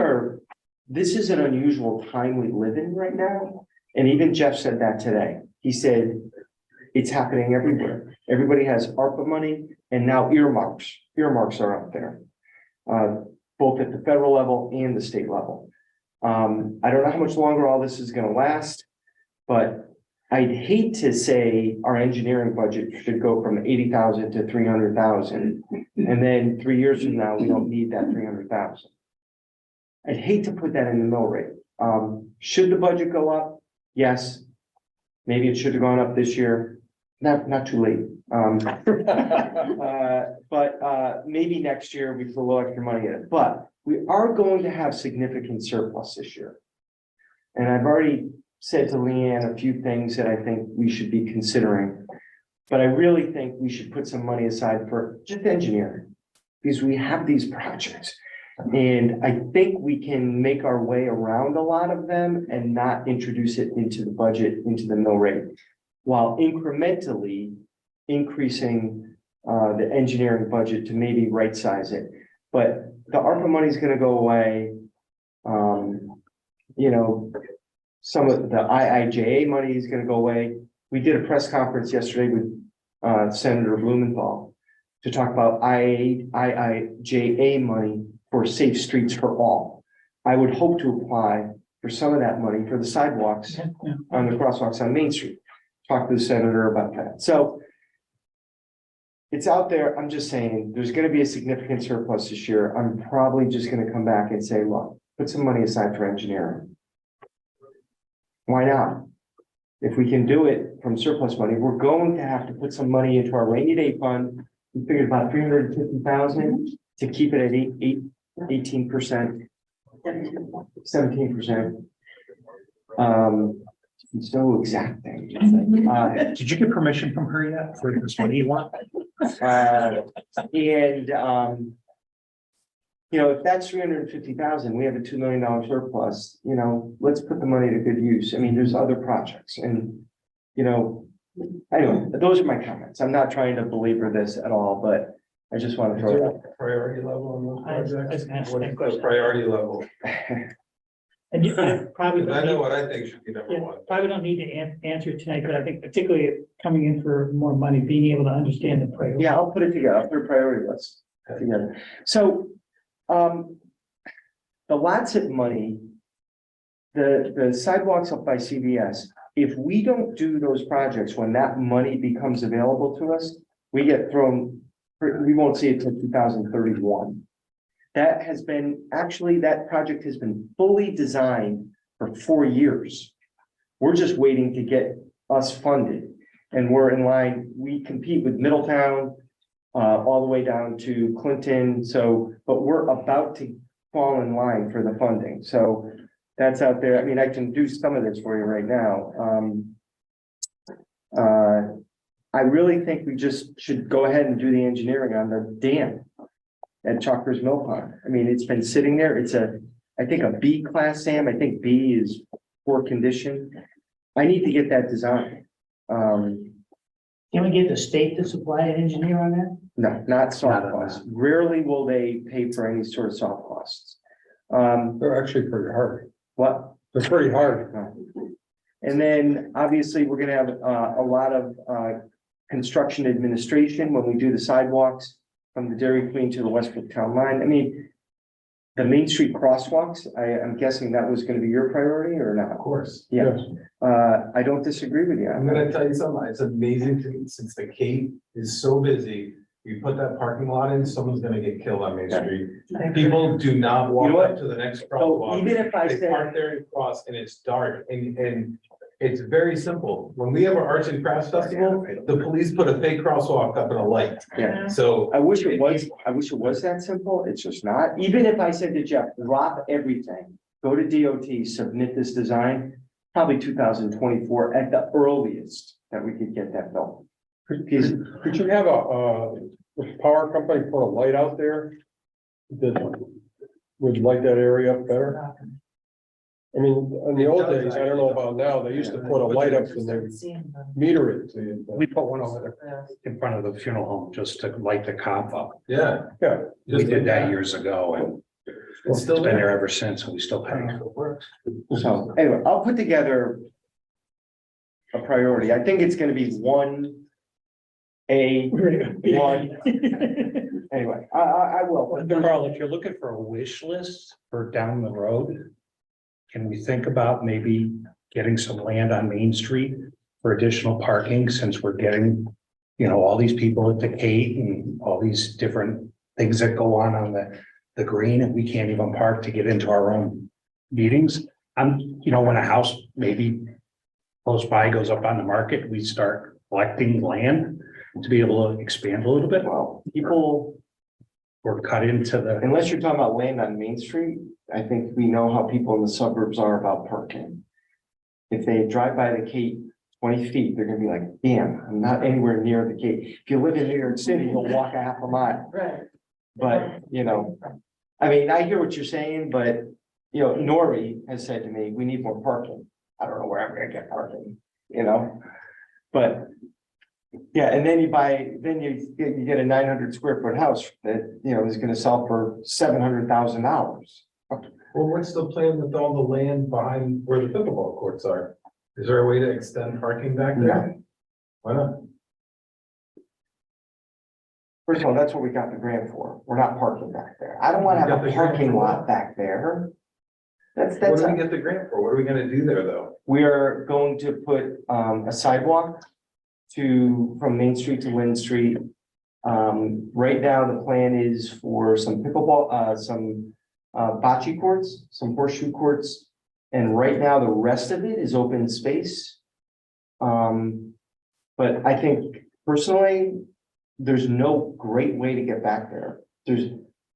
is an unusual time we live in right now. And even Jeff said that today. He said, it's happening everywhere. Everybody has ARPA money and now earmarks. Earmarks are out there, both at the federal level and the state level. I don't know how much longer all this is going to last, but I'd hate to say our engineering budget should go from 80,000 to 300,000. And then 3 years from now, we don't need that 300,000. I'd hate to put that in the mill rate. Should the budget go up? Yes. Maybe it should have gone up this year. Not too late. But maybe next year we put a little extra money in it. But we are going to have significant surplus this year. And I've already said to Leanne a few things that I think we should be considering. But I really think we should put some money aside for just engineering, because we have these projects. And I think we can make our way around a lot of them and not introduce it into the budget, into the mill rate, while incrementally increasing the engineering budget to maybe right size it. But the ARPA money is going to go away. You know, some of the IIJA money is going to go away. We did a press conference yesterday with Senator Blumenthal to talk about IIJA money for safe streets for all. I would hope to apply for some of that money for the sidewalks on the crosswalks on Main Street. Talk to the senator about that. So it's out there. I'm just saying there's going to be a significant surplus this year. I'm probably just going to come back and say, look, put some money aside for engineering. Why not? If we can do it from surplus money, we're going to have to put some money into our rainy day fund. We figured about 350,000 to keep it at 18%, 17%. It's no exact thing. Did you get permission from her yet for this? What do you want? You know, if that's 350,000, we have a $2 million surplus, you know, let's put the money to good use. I mean, there's other projects and, you know, anyway, those are my comments. I'm not trying to belabor this at all, but I just want to throw it out there. Priority level on those I was projects? gonna ask What's that the question. priority level? And you probably Because I don't know need, what I think should be number yeah, one. probably don't need to answer tonight, but I think particularly coming in for more money, being able to understand the priority. Yeah, I'll put it together. I'll put a priority list together. So, the lots of money, the sidewalks up by CVS, if we don't do those projects, when that money becomes available to us, we get thrown, we won't see it till 2031. That has been, actually, that project has been fully designed for 4 years. We're just waiting to get us funded. And we're in line, we compete with Middletown, all the way down to Clinton. So, but we're about to fall in line for the funding. So that's out there. I mean, I can do some of this for you right now. I really think we just should go ahead and do the engineering on the dam at Chalkers Mill Pond. I mean, it's been sitting there. It's I think a B class dam. I think B is poor condition. I need to get that designed. Can we get the state to supply an engineer on that? No, not soft costs. Rarely will they pay for any sort of soft costs. They're actually pretty hard. What? They're pretty hard. And then obviously we're gonna have a lot of construction administration when we do the sidewalks from the Dairy Queen to the Westbrook Town Line. I mean, the Main Street crosswalks, I'm guessing that was gonna be your priority or not? Of course. Yeah, I don't disagree with you. I'm gonna tell you something, it's amazing to me, since the Cape is so busy, you put that parking lot in, someone's gonna get killed on Main Street. People do not walk You know what? up to the next So crosswalk. even if I They said, park there and cross, and it's dark, and it's very simple. When we have our Arts and Crafts Festival, the police put a fake crosswalk up in a light. yeah, So I wish it was that simple. It's just not. Even if I said to Jeff, drop everything, go to DOT, submit this design, probably 2024 at the earliest that we could get that built. Could you have a power company put a light out there that would light that area up better? I mean, in the old days, I don't know about now, they used to put a light up and they would meter it to you. We put one over there in front of the funeral home just to light the cop up. yeah. Yeah. We did that years ago and It's it's still been there there. ever since and we still pay. So anyway, I'll put together a priority. I think it's gonna be 1A, one. Anyway, I will. Carl, if you're looking for a wish list for down the road, can we think about maybe getting some land on Main Street for additional parking since we're getting, all these people at the Cape and all these different things that go on the green and we can't even park to get into our own meetings. When a house maybe close by goes up on the market, we start collecting land to be able to expand a little bit. Well, people, Or cut into the, unless you're talking about land on Main Street, I think we know how people in the suburbs are about parking. If they drive by the Cape 20 feet, they're gonna be like, damn, I'm not anywhere near the Cape. If you live in New York City, you'll walk a half a mile. Right. But, I mean, I hear what you're saying, but, Nori has said to me, we need more parking. I don't know where I'm gonna get parking, but. Yeah, and then you get a 900 square foot house that, is gonna sell for $700,000. Well, what's the plan with all the land behind where the pickleball courts are? Is there a way to extend parking back there? Why not? First of all, that's what we got the grant for. We're not parking back there. I don't wanna You got have a the grant parking for lot what? back there. That's, What do we get the grant for? What are we gonna do there, though? we are going to put, a sidewalk from Main Street to Lynn Street. Right now, the plan is for some pickleball, some bocce courts, some horseshoe courts. And right now, the rest of it is open space. But I think personally, there's no great way to get back there.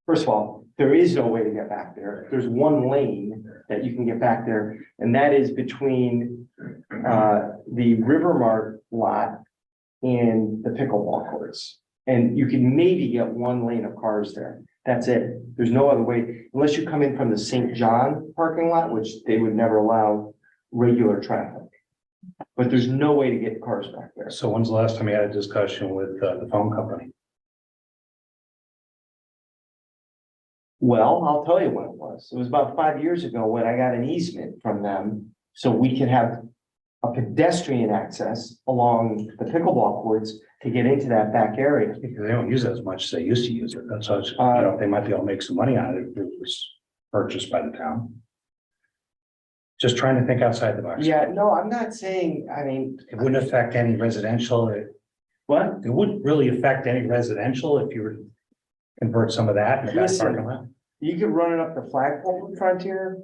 First of all, there is no way to get back there. There's one lane that you can get back there, and that is between the River Mart lot and the pickleball courts. And you can maybe get one lane of cars there. That's it. There's no other way, unless you come in from the St. John parking lot, which they would never allow regular traffic. But there's no way to get cars back there. so when's the last time you had a discussion with the phone company? Well, I'll tell you when it was. It was about 5 years ago when I got an easement from them, so we could have a pedestrian access along the pickleball courts to get into that back area. Because they don't use it as much as they used to use it. That's how, they might be able to make some money on it if it was purchased by the town. Just trying to think outside the box. Yeah, no, I'm not saying, I mean, It wouldn't affect any residential. what? It wouldn't really affect any residential if you were to convert some of that in the back Listen. parking lot. You could run it up the flagpole in Frontier.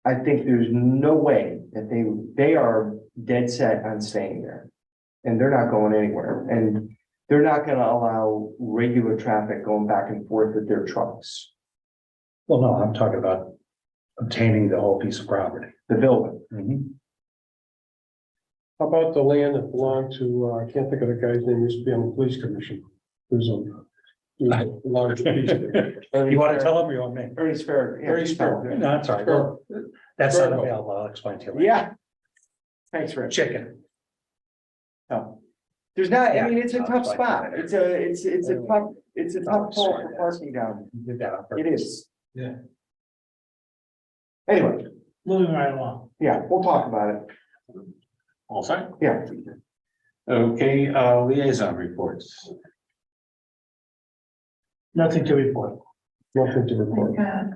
I think there's no way that they are dead set on staying there. And they're not going anywhere, and they're not gonna allow regular traffic going back and forth with their trucks, Well, no, I'm talking about obtaining the whole piece of property. the building. How about the land that belonged to, I can't think of the guy's name, used to be on the police commission. There's a large piece there. You want to tell them or you want me? Ernie Sparrow. Ernie Sparrow. No, that's all right. Well, that's not available. I'll explain to you later. Yeah. Thanks, Rich. Chicken. No. There's not, I mean, it's a tough spot. It's a tough call for parking down. You did that on It purpose. is. Yeah. Anyway, Moving right along. yeah, we'll talk about it. All set? Yeah. Okay, liaison reports. Nothing to report. Nothing to report. God.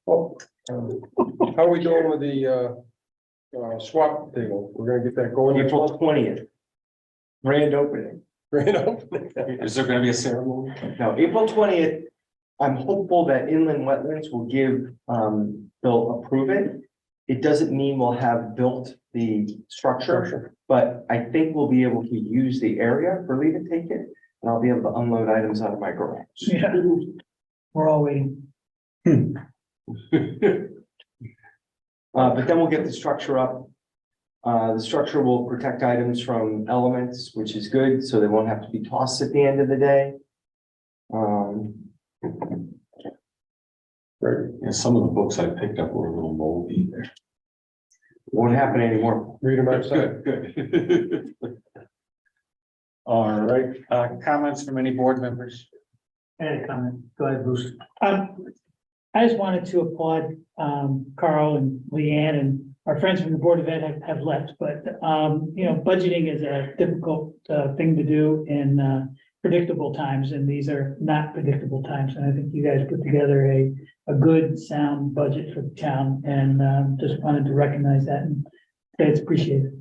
Oh, how are we doing with the, swap table? We're gonna get that going. next April month? 20th. Grand opening. Grand opening. Is there gonna be a ceremony? No, April 20th, I'm hopeful that inland wetlands will give, they'll approve it. It doesn't mean we'll have built the structure, but I think we'll be able to use the area for leave and take it. And I'll be able to unload items out of my garage. Yeah. We're all waiting. But then we'll get the structure up. The structure will protect items from elements, which is good, so they won't have to be tossed at the end of the day. Right. Yeah, some of the books I picked up were a little moldy there. Won't happen anymore. Read them outside. Good. All right, comments from any board members? I had a comment. Go ahead, Bruce. I just wanted to applaud, Carl and Leanne and our friends from the Board of Ed have left, but, you know, budgeting is a difficult, thing to do in, predictable times, and these are not predictable times. And I think you guys put together a good, sound budget for the town, and, just wanted to recognize that and say it's appreciated.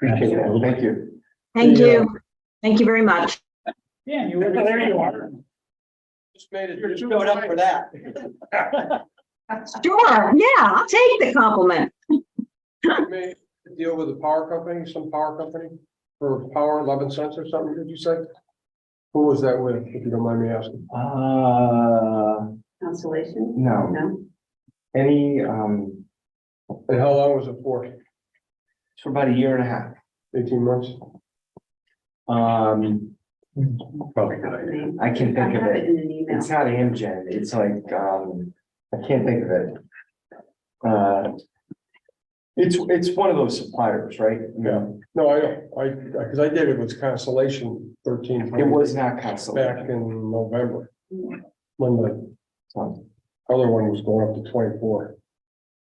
Appreciate that. Thank you. Thank The, you. Thank you very much. Yeah, you were there, you are. Just made it. Showed up for that. Sure, yeah, I'll take the compliment. Made a deal with a power company, some power company, for power 11 cents or something, did you say? Who was that with, if you don't mind me asking? Constellation? No, No? any, And how long was it for? it's for about a year and a half. 18 months? Probably a good idea. I can think of I have it. in an email. It's not Amgen, it's like, I can't think of it. It's one of those suppliers, right? Yeah. No, because I did it with Constellation 13. It was not Back Constellation. in November. When the other one was going up to 24.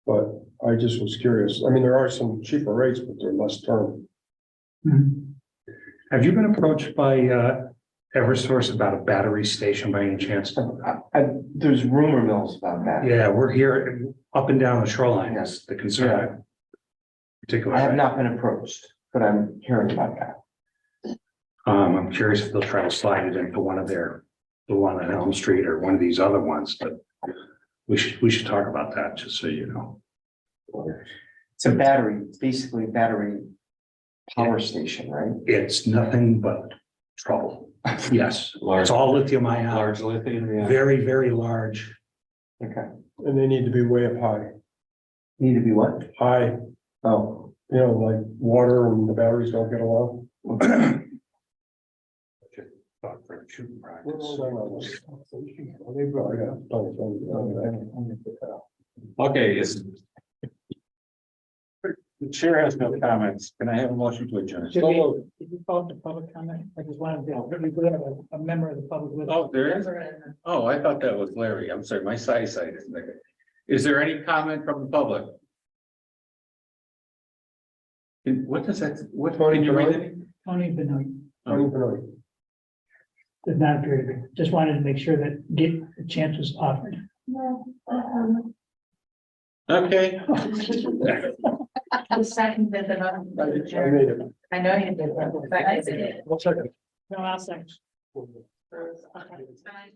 But I just was curious. I mean, there are some cheaper rates, but they're less term. Have you been approached by Eversource about a battery station by any chance? There's rumor mills about that. Yeah, we're here up and down the shoreline, is the concern. Particularly. I have not been approached, but I'm hearing about that. I'm curious if they'll try to slide it into one of their, the one on Elm Street or one of these other ones, but we should talk about that, just so you know. It's a battery, it's basically a battery power station, right? It's nothing but trouble. Yes, it's all lithium ion, Large lithium, yeah. very, very large. Okay. And they need to be way up high. Need to be what? High, Oh, you know, like water and the batteries don't get along. Thought for a shooting practice. Okay, the chair has no comments. Can I have a motion to adjourn? Did you call it the public comment? I just wanted to, we have a member of the public with us. Oh, there is? Oh, I thought that was Larry. I'm sorry, my sight is negative. Is there any comment from the public? What does that, what, can you read it? Tony Benoit Tony did not appear to be. Just wanted to make sure that a chance was offered. Okay. The second bit of I made it. I know you did. One second. No, I'll second. that.